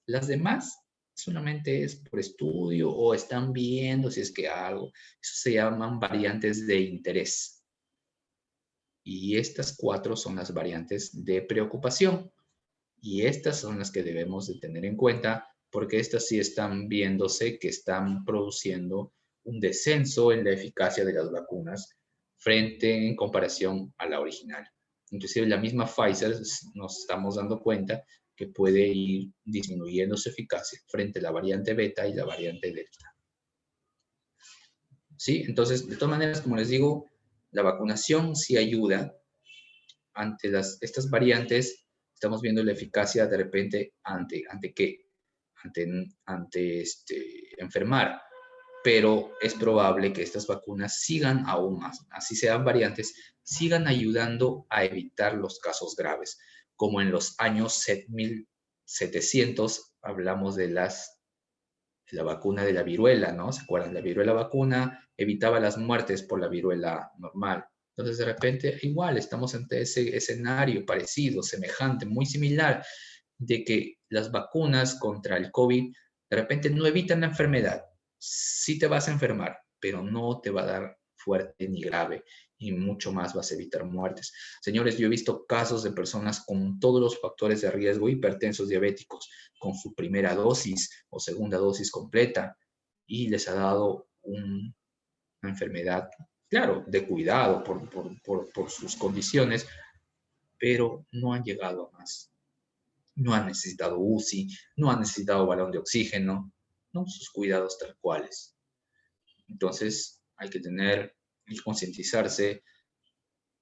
Las demás solamente es por estudio o están viendo si es que algo. Eso se llaman variantes de interés. Y estas 4 son las variantes de preocupación. Y estas son las que debemos de tener en cuenta porque estas sí están viéndose que están produciendo un descenso en la eficacia de las vacunas en comparación a la original. Inclusive la misma Pfizer nos estamos dando cuenta que puede ir disminuyendo su eficacia frente a la variante beta y la variante delta. ¿Sí? Entonces, de todas maneras, como les digo, la vacunación sí ayuda ante estas variantes. Estamos viendo la eficacia de repente ante qué, ante enfermar, pero es probable que estas vacunas sigan aún más, así sean variantes, sigan ayudando a evitar los casos graves, como en los años 1700 hablamos de la vacuna de la viruela, ¿no? ¿Se acuerdan? La viruela vacuna evitaba las muertes por la viruela normal. Entonces, de repente, igual, estamos ante ese escenario parecido, semejante, muy similar, de que las vacunas contra el COVID de repente no evitan la enfermedad. Sí te vas a enfermar, pero no te va a dar fuerte ni grave y mucho más vas a evitar muertes. Señores, yo he visto casos de personas con todos los factores de riesgo, hipertensos, diabéticos, con su primera dosis o segunda dosis completa y les ha dado una enfermedad, claro, de cuidado por sus condiciones, pero no han llegado a más. No han necesitado UCI, no han necesitado balón de oxígeno, ¿no? Sus cuidados tal cuales. Entonces, hay que tener y concientizarse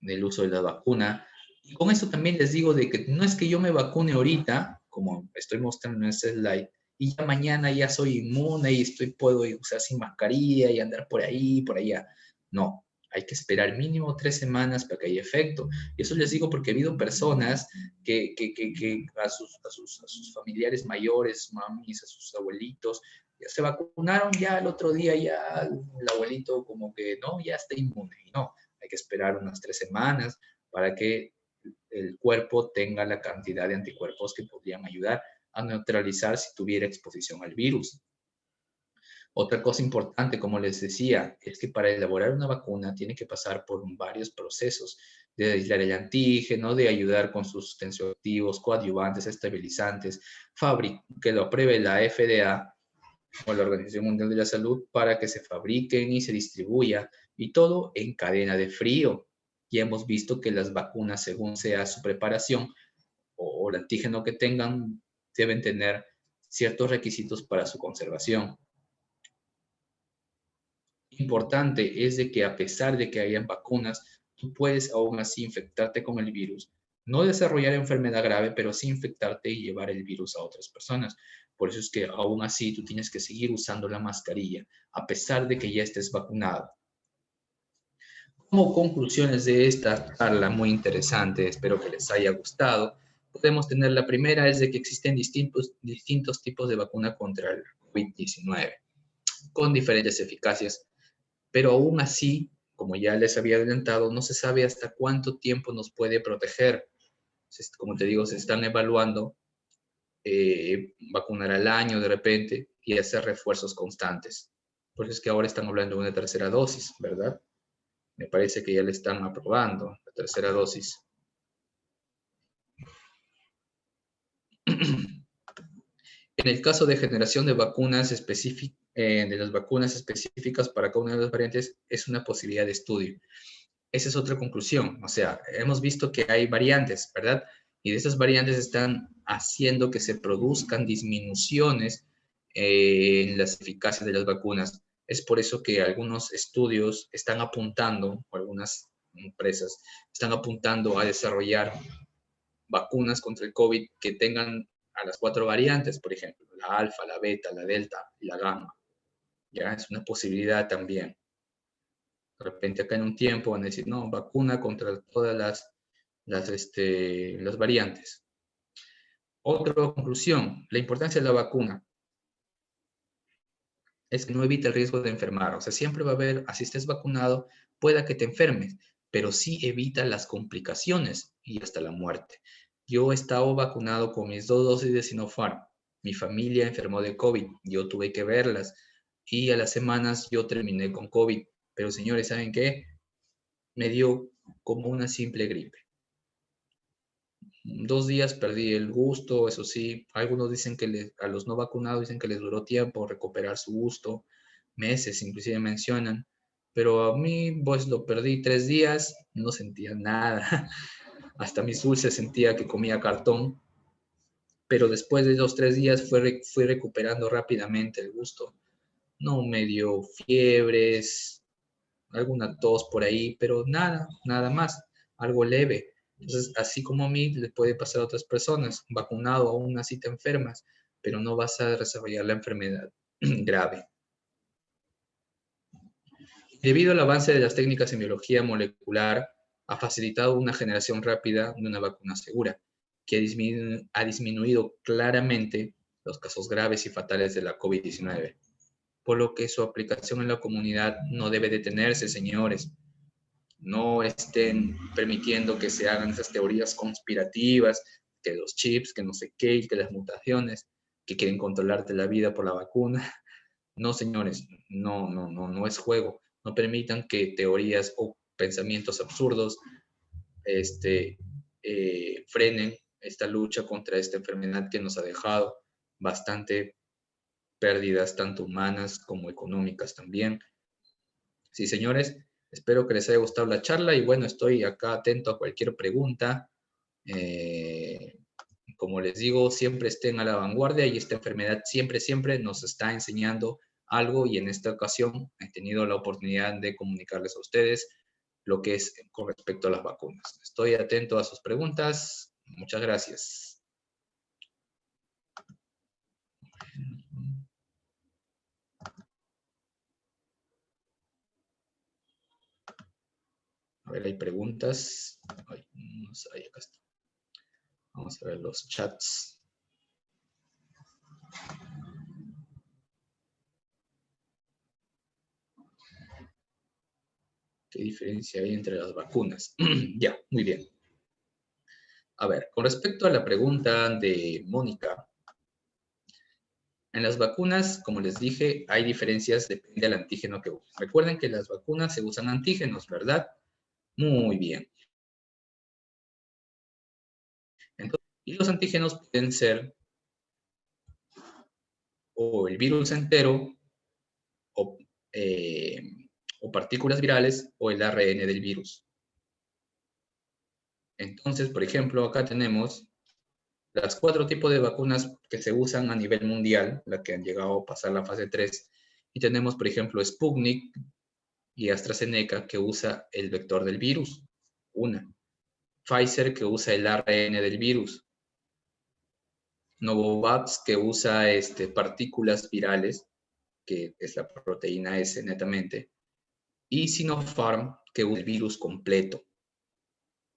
del uso de la vacuna. Y con eso también les digo de que no es que yo me vacune ahorita, como estoy mostrando en este slide, y ya mañana ya soy inmune y puedo usar sin mascarilla y andar por ahí, por allá. No, hay que esperar mínimo 3 semanas para que haya efecto. Y eso les digo porque he habido personas que a sus familiares mayores, mamis, a sus abuelitos, ya se vacunaron, ya el otro día ya el abuelito como que no, ya está inmune. Y no, hay que esperar unas 3 semanas para que el cuerpo tenga la cantidad de anticuerpos que podrían ayudar a neutralizar si tuviera exposición al virus. Otra cosa importante, como les decía, es que para elaborar una vacuna tiene que pasar por varios procesos de aislar el antígeno, de ayudar con sus tensioactivos, coadyuvantes, estabilizantes, que lo apruebe la FDA o la Organización Mundial de la Salud para que se fabriquen y se distribuya, y todo en cadena de frío. Y hemos visto que las vacunas, según sea su preparación o el antígeno que tengan, deben tener ciertos requisitos para su conservación. Importante es de que a pesar de que hayan vacunas, tú puedes aún así infectarte con el virus, no desarrollar enfermedad grave, pero sí infectarte y llevar el virus a otras personas. Por eso es que aún así tú tienes que seguir usando la mascarilla, a pesar de que ya estés vacunado. Como conclusiones de esta charla muy interesante, espero que les haya gustado, podemos tener la primera es de que existen distintos tipos de vacuna contra el COVID-19, con diferentes eficacias, pero aún así, como ya les había adelantado, no se sabe hasta cuánto tiempo nos puede proteger. Como te digo, se están evaluando vacunar al año de repente y hacer refuerzos constantes. Por eso es que ahora están hablando de una tercera dosis, ¿verdad? Me parece que ya le están aprobando la tercera dosis. En el caso de generación de vacunas de las vacunas específicas para cada una de las variantes, es una posibilidad de estudio. Esa es otra conclusión. O sea, hemos visto que hay variantes, ¿verdad? Y de esas variantes están haciendo que se produzcan disminuciones en las eficacias de las vacunas. Es por eso que algunos estudios están apuntando, o algunas empresas están apuntando a desarrollar vacunas contra el COVID que tengan a las 4 variantes, por ejemplo, la alfa, la beta, la delta y la gamma. Ya es una posibilidad también. De repente acá en un tiempo van a decir, no, vacuna contra todas las variantes. Otra conclusión, la importancia de la vacuna es que no evita el riesgo de enfermar. O sea, siempre va a haber, así estés vacunado, pueda que te enfermes, pero sí evita las complicaciones y hasta la muerte. Yo he estado vacunado con mis 2 dosis de Sinopharm. Mi familia enfermó de COVID, yo tuve que verlas y a las semanas yo terminé con COVID. Pero señores, ¿saben qué? Me dio como una simple gripe. 2 días perdí el gusto, eso sí, algunos dicen que a los no vacunados dicen que les duró tiempo recuperar su gusto, meses inclusive mencionan, pero a mí pues lo perdí 3 días, no sentía nada, hasta mis dulces sentía que comía cartón, pero después de los 3 días fui recuperando rápidamente el gusto. No me dio fiebres, alguna tos por ahí, pero nada más, algo leve. Entonces, así como a mí, le puede pasar a otras personas, vacunado aún así te enfermas, pero no vas a desarrollar la enfermedad grave. Debido al avance de las técnicas en biología molecular, ha facilitado una generación rápida de una vacuna segura, que ha disminuido claramente los casos graves y fatales de la COVID-19, por lo que su aplicación en la comunidad no debe detenerse, señores. no estén permitiendo que se hagan esas teorías conspirativas, que los chips, que no sé qué, que las mutaciones, que quieren controlarte la vida por la vacuna. No, señores, no es juego. No permitan que teorías o pensamientos absurdos frenen esta lucha contra esta enfermedad que nos ha dejado bastante pérdidas, tanto humanas como económicas también. Sí, señores, espero que les haya gustado la charla y bueno, estoy acá atento a cualquier pregunta. Como les digo, siempre estén a la vanguardia y esta enfermedad siempre nos está enseñando algo y en esta ocasión he tenido la oportunidad de comunicarles a ustedes lo que es con respecto a las vacunas. Estoy atento a sus preguntas. Muchas gracias. A ver, hay preguntas. Ay, no sé, acá está. Vamos a ver los chats. ¿Qué diferencia hay entre las vacunas? Ya, muy bien. A ver, con respecto a la pregunta de Mónica, en las vacunas, como les dije, hay diferencias, depende del antígeno que usen. Recuerden que las vacunas se usan antígenos, ¿verdad? Muy bien. Entonces, y los antígenos pueden ser o el virus entero, o, o partículas virales, o el ARN del virus. Entonces, por ejemplo, acá tenemos las 4 tipos de vacunas que se usan a nivel mundial, las que han llegado a pasar la fase 3. Y tenemos, por ejemplo, Sputnik y AstraZeneca, que usa el vector del virus, una. Pfizer, que usa el ARN del virus. Novavax, que usa partículas virales, que es la proteína S netamente. Y Sinopharm, que usa el virus completo.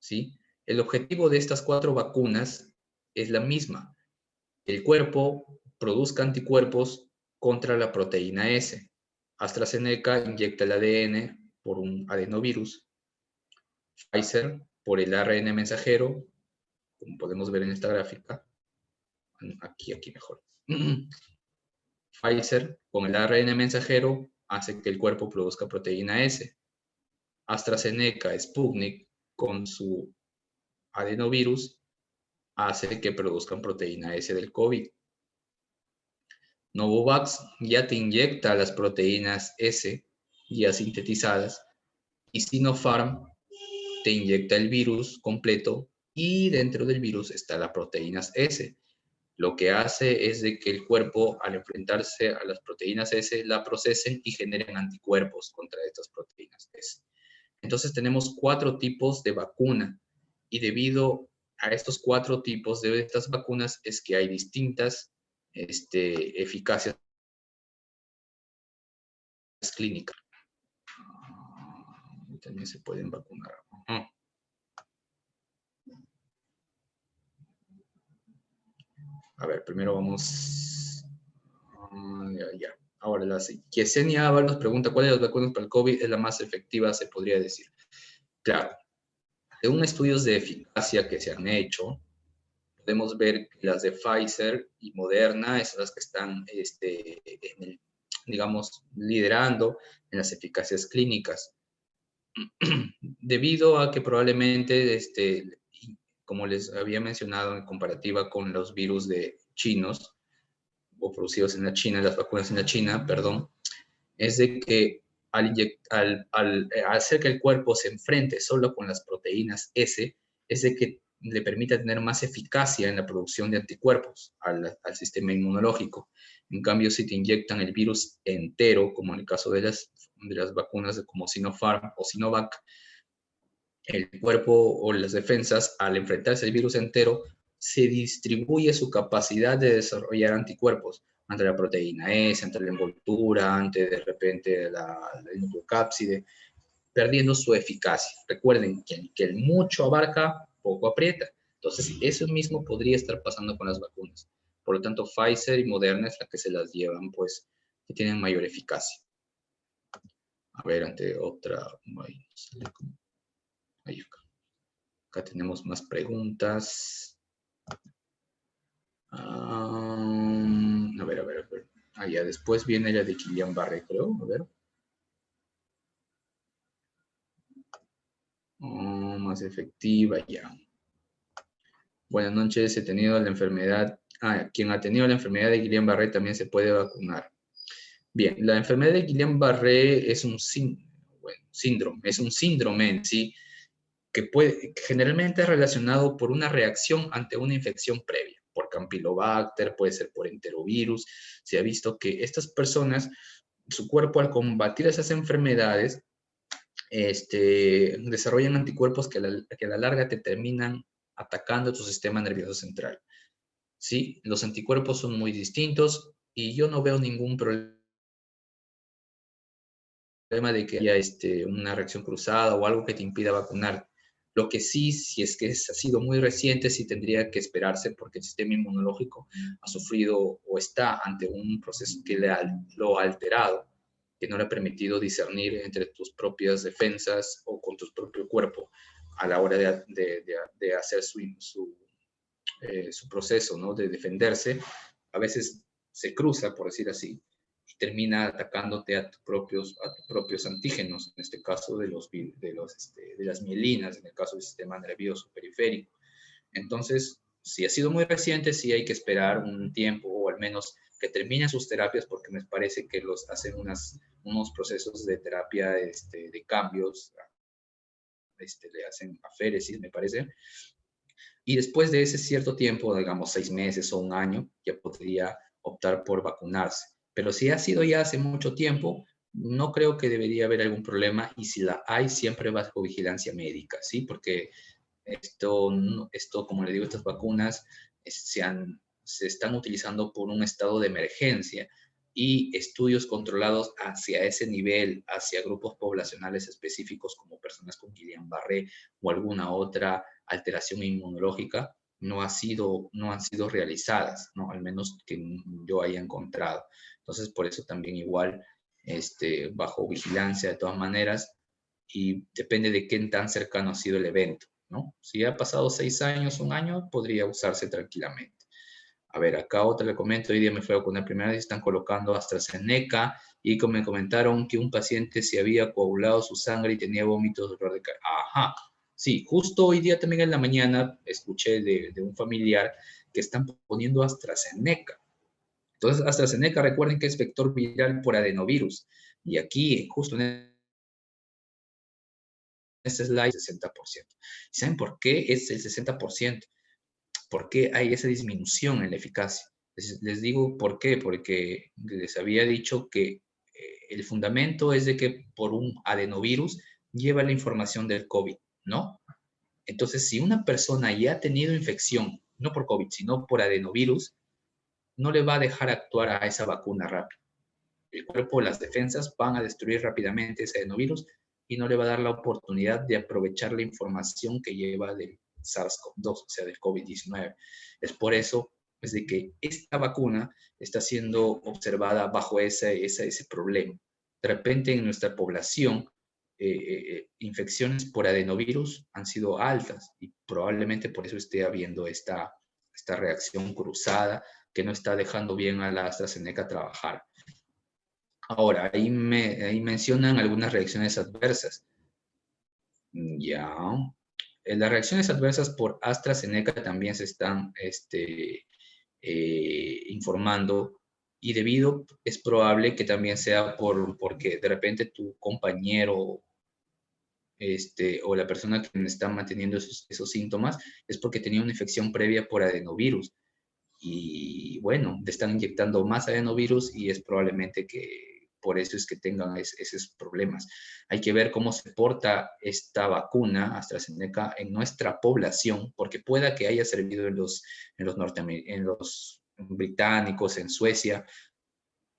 ¿Sí? El objetivo de estas 4 vacunas es la misma. El cuerpo produzca anticuerpos contra la proteína S. AstraZeneca inyecta el ADN por un adenovirus. Pfizer por el ARN mensajero, como podemos ver en esta gráfica. Aquí mejor. Pfizer con el ARN mensajero hace que el cuerpo produzca proteína S. AstraZeneca, Sputnik, con su adenovirus, hace que produzcan proteína S del COVID. Novavax ya te inyecta las proteínas S ya sintetizadas y Sinopharm te inyecta el virus completo y dentro del virus está la proteínas S. Lo que hace es de que el cuerpo, al enfrentarse a las proteínas S, la procesen y generen anticuerpos contra estas proteínas S. Entonces tenemos 4 tipos de vacuna y debido a estos 4 tipos de estas vacunas es que hay distintas eficacias clínicas. También se pueden vacunar. A ver, primero vamos... ya. Ahora, la Yesenia Ábalos pregunta, ¿cuál de las vacunas para el COVID es la más efectiva, se podría decir? Claro, según estudios de eficacia que se han hecho, podemos ver que las de Pfizer y Moderna son las que están, digamos, liderando en las eficacias clínicas. Debido a que probablemente, como les había mencionado en comparativa con los virus de chinos, o producidos en la China, las vacunas en la China, perdón, es de que al hacer que el cuerpo se enfrente solo con las proteínas S, es de que le permite tener más eficacia en la producción de anticuerpos al sistema inmunológico. En cambio, si te inyectan el virus entero, como en el caso de las vacunas como Sinopharm o Sinovac, el cuerpo o las defensas, al enfrentarse al virus entero, se distribuye su capacidad de desarrollar anticuerpos ante la proteína S, ante la envoltura, ante de repente la nucleocápside, perdiendo su eficacia. Recuerden que el mucho abarca, poco aprieta. Entonces, eso mismo podría estar pasando con las vacunas. Por lo tanto, Pfizer y Moderna es la que se las llevan, pues, que tienen mayor eficacia. A ver, ante otra... Ahí acá tenemos más preguntas. A ver. Ya después viene la de Guillain-Barré, creo. A ver. Más efectiva, ya. Buenas noches, he tenido la enfermedad. Quien ha tenido la enfermedad de Guillain-Barré también se puede vacunar. Bien, la enfermedad de Guillain-Barré es un síndrome, es un síndrome en sí que generalmente es relacionado por una reacción ante una infección previa, por Campylobacter, puede ser por enterovirus. Se ha visto que estas personas, su cuerpo al combatir esas enfermedades, desarrollan anticuerpos que a la larga te terminan atacando tu sistema nervioso central. ¿Sí? Los anticuerpos son muy distintos y yo no veo ningún problema de que haya una reacción cruzada o algo que te impida vacunar. Lo que sí, si es que ha sido muy reciente, sí tendría que esperarse porque el sistema inmunológico ha sufrido o está ante un proceso que lo ha alterado, que no le ha permitido discernir entre tus propias defensas o con tu propio cuerpo a la hora de hacer su proceso, ¿no? De defenderse. A veces se cruza, por decir así, y termina atacándote a tus propios antígenos, en este caso de las mielinas, en el caso del sistema nervioso periférico. Entonces, si ha sido muy reciente, sí hay que esperar un tiempo o al menos que terminen sus terapias porque me parece que los hacen unos procesos de terapia de cambios, le hacen aféresis, me parece. Y después de ese cierto tiempo, digamos 6 meses o un año, ya podría optar por vacunarse. Pero si ha sido ya hace mucho tiempo, no creo que debería haber algún problema y si la hay, siempre bajo vigilancia médica, ¿sí? Porque esto como le digo, estas vacunas se están utilizando por un estado de emergencia y estudios controlados hacia ese nivel, hacia grupos poblacionales específicos como personas con Guillain-Barré o alguna otra alteración inmunológica, no han sido realizadas, ¿no? Al menos que yo haya encontrado. Entonces, por eso también igual, bajo vigilancia de todas maneras, y depende de qué tan cercano ha sido el evento, ¿no? Si ha pasado 6 años, un año, podría usarse tranquilamente. A ver, acá otra le comento, hoy día me fui a vacunar primera vez, están colocando AstraZeneca y me comentaron que un paciente se había coagulado su sangre y tenía vómitos, dolor de cabeza. Ajá, sí, justo hoy día también en la mañana escuché de un familiar que están poniendo AstraZeneca. Entonces, AstraZeneca, recuerden que es vector viral por adenovirus. Y aquí, justo en este slide, 60%. ¿Saben por qué es el 60%? ¿Por qué hay esa disminución en la eficacia? Les digo por qué, porque les había dicho que el fundamento es de que por un adenovirus lleva la información del COVID, ¿no? Entonces, si una persona ya ha tenido infección, no por COVID, sino por adenovirus, no le va a dejar actuar a esa vacuna rápido. El cuerpo, las defensas van a destruir rápidamente ese adenovirus y no le va a dar la oportunidad de aprovechar la información que lleva del SARS-CoV-2, o sea, del COVID-19. Es por eso es de que esta vacuna está siendo observada bajo ese problema. De repente en nuestra población, infecciones por adenovirus han sido altas y probablemente por eso esté habiendo esta reacción cruzada que no está dejando bien a la AstraZeneca trabajar. Ahora, ahí mencionan algunas reacciones adversas. Ya. Las reacciones adversas por AstraZeneca también se están informando y es probable que también sea porque de repente tu compañero o la persona que está manteniendo esos síntomas es porque tenía una infección previa por adenovirus. Y bueno, te están inyectando más adenovirus y es probablemente que por eso es que tengan esos problemas. Hay que ver cómo se porta esta vacuna AstraZeneca en nuestra población, porque pueda que haya servido en los británicos, en Suecia,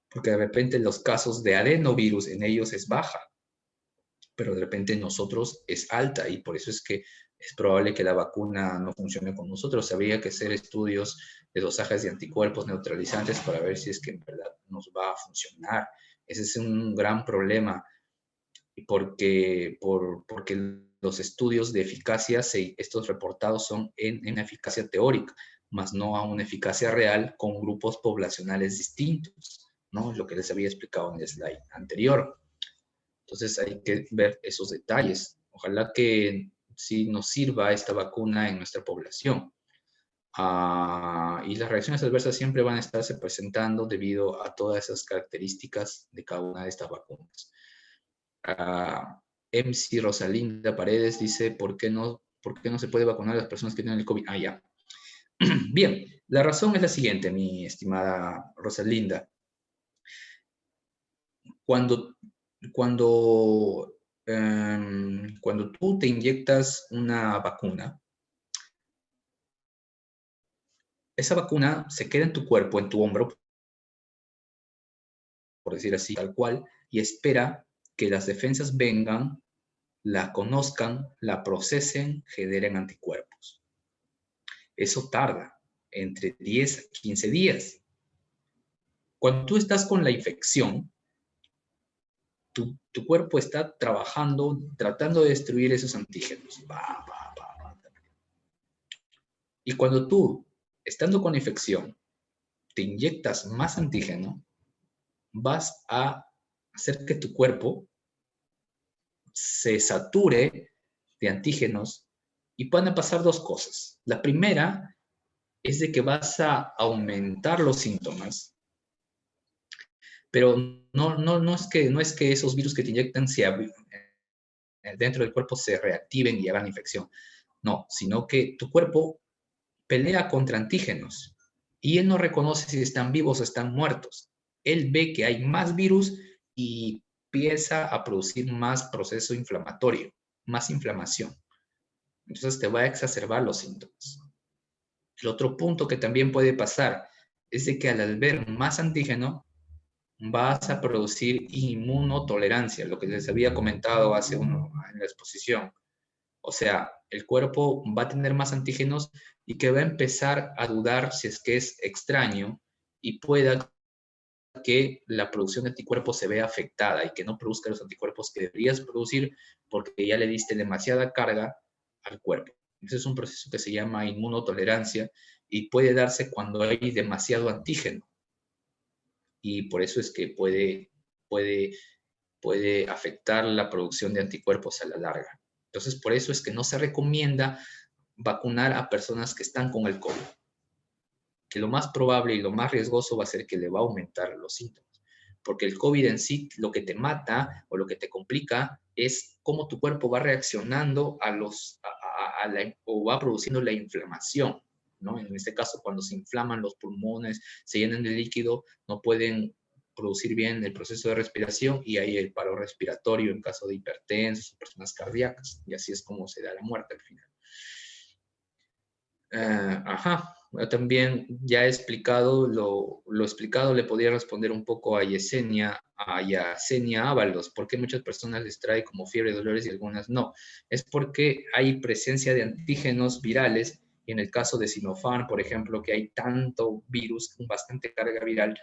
porque de repente los casos de adenovirus en ellos es baja, pero de repente en nosotros es alta y por eso es que es probable que la vacuna no funcione con nosotros. Habría que hacer estudios de dosajes de anticuerpos neutralizantes para ver si es que en verdad nos va a funcionar. Ese es un gran problema. porque los estudios de eficacia, estos reportados son en eficacia teórica, más no a una eficacia real con grupos poblacionales distintos, ¿no? Lo que les había explicado en el slide anterior. Entonces hay que ver esos detalles. Ojalá que sí nos sirva esta vacuna en nuestra población. Y las reacciones adversas siempre van a estarse presentando debido a todas esas características de cada una de estas vacunas. MC Rosalinda Paredes dice, ¿por qué no se puede vacunar a las personas que tienen el COVID? Ya. Bien, la razón es la siguiente, mi estimada Rosalinda. Cuando tú te inyectas una vacuna, esa vacuna se queda en tu cuerpo, en tu hombro, por decir así, tal cual, y espera que las defensas vengan, la conozcan, la procesen, generen anticuerpos. Eso tarda entre 10 a 15 días. Cuando tú estás con la infección, tu cuerpo está trabajando, tratando de destruir esos antígenos. Y cuando tú, estando con infección, te inyectas más antígeno, vas a hacer que tu cuerpo se sature de antígenos y van a pasar dos cosas. La primera es de que vas a aumentar los síntomas, pero no es que esos virus que te inyectan dentro del cuerpo se reactiven y hagan infección. No, sino que tu cuerpo pelea contra antígenos y él no reconoce si están vivos o están muertos. Él ve que hay más virus y empieza a producir más proceso inflamatorio, más inflamación. Entonces te va a exacerbar los síntomas. El otro punto que también puede pasar es de que al ver más antígeno vas a producir inmunotolerancia, lo que les había comentado en la exposición. O sea, el cuerpo va a tener más antígenos y que va a empezar a dudar si es que es extraño y pueda que la producción de anticuerpos se vea afectada y que no produzca los anticuerpos que deberías producir porque ya le diste demasiada carga al cuerpo. Ese es un proceso que se llama inmunotolerancia y puede darse cuando hay demasiado antígeno. Y por eso es que puede afectar la producción de anticuerpos a la larga. Entonces, por eso es que no se recomienda vacunar a personas que están con el COVID, que lo más probable y lo más riesgoso va a ser que le va a aumentar los síntomas, porque el COVID en sí lo que te mata o lo que te complica es cómo tu cuerpo va reaccionando o va produciendo la inflamación, ¿no? En este caso, cuando se inflaman los pulmones, se llenan de líquido, no pueden producir bien el proceso de respiración y hay el paro respiratorio en caso de hipertensos, personas cardíacas, y así es como se da la muerte al final. También ya he explicado, lo explicado le podría responder un poco a Yesenia Ábalos, ¿por qué muchas personas les trae como fiebre, dolores y algunas no? Es porque hay presencia de antígenos virales, y en el caso de Sinopharm, por ejemplo, que hay tanto virus, con bastante carga viral,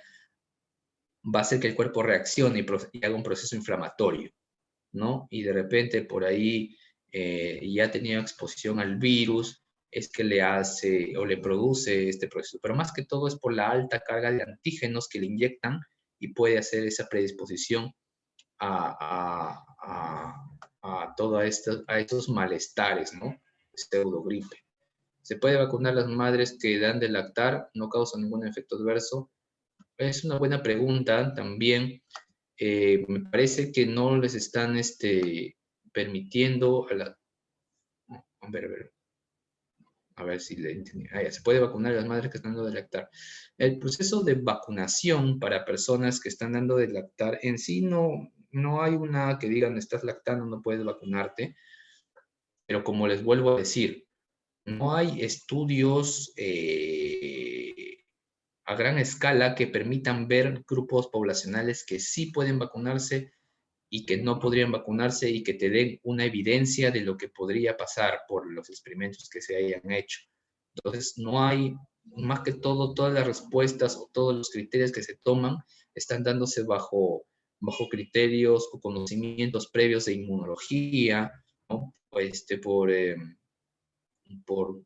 va a hacer que el cuerpo reaccione y haga un proceso inflamatorio, ¿no? Y de repente por ahí ya ha tenido exposición al virus, es que le hace o le produce este proceso. Pero más que todo es por la alta carga de antígenos que le inyectan y puede hacer esa predisposición a estos malestares, ¿no? Pseudogripe. ¿Se puede vacunar a las madres que dan de lactar? ¿No causa ningún efecto adverso? Es una buena pregunta también. Me parece que no les están permitiendo a ver si le entendí. Se puede vacunar a las madres que están dando de lactar. El proceso de vacunación para personas que están dando de lactar en sí no hay una que digan estás lactando, no puedes vacunarte, pero como les vuelvo a decir, no hay estudios a gran escala que permitan ver grupos poblacionales que sí pueden vacunarse y que no podrían vacunarse y que te den una evidencia de lo que podría pasar por los experimentos que se hayan hecho. Entonces, no hay, más que todo, todas las respuestas o todos los criterios que se toman están dándose bajo bajo criterios o conocimientos previos de inmunología, ¿no?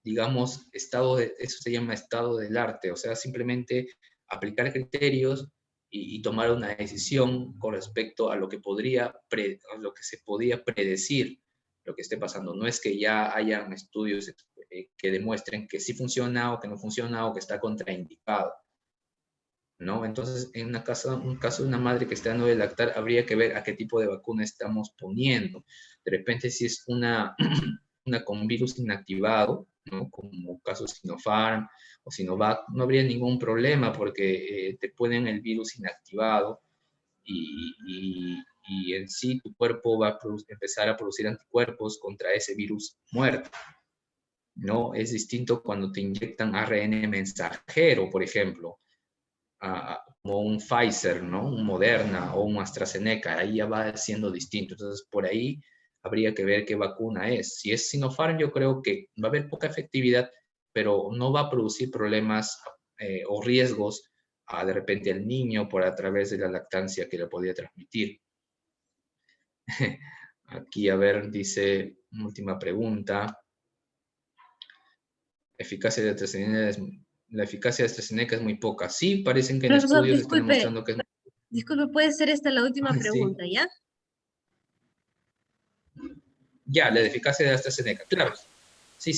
Digamos, eso se llama estado del arte, o sea, simplemente aplicar criterios y tomar una decisión con respecto a lo que a lo que se podía predecir lo que esté pasando. No es que ya hayan estudios que demuestren que sí funciona o que no funciona o que está contraindicado, ¿no? Entonces, en un caso de una madre que está dando de lactar, habría que ver a qué tipo de vacuna estamos poniendo. De repente, si es una con virus inactivado, ¿no? Como caso Sinopharm o Sinovac, no habría ningún problema porque te ponen el virus inactivado y, y en sí tu cuerpo va a empezar a producir anticuerpos contra ese virus muerto, ¿no? Es distinto cuando te inyectan ARN mensajero, por ejemplo, como un Pfizer, ¿no? Un Moderna o un AstraZeneca, ahí ya va siendo distinto. Entonces, por ahí habría que ver qué vacuna es. Si es Sinopharm, yo creo que va a haber poca efectividad, pero no va a producir problemas o riesgos de repente al niño por a través de la lactancia que le podía transmitir. Aquí, a ver, dice, última pregunta. Eficacia de AstraZeneca la eficacia de AstraZeneca es muy poca. Sí, parecen que en Profesor, estudios están disculpe, demostrando que es... disculpe, ¿puede ser esta la última Sí, pregunta, ya? ya, la eficacia de AstraZeneca, claro. Sí, sí.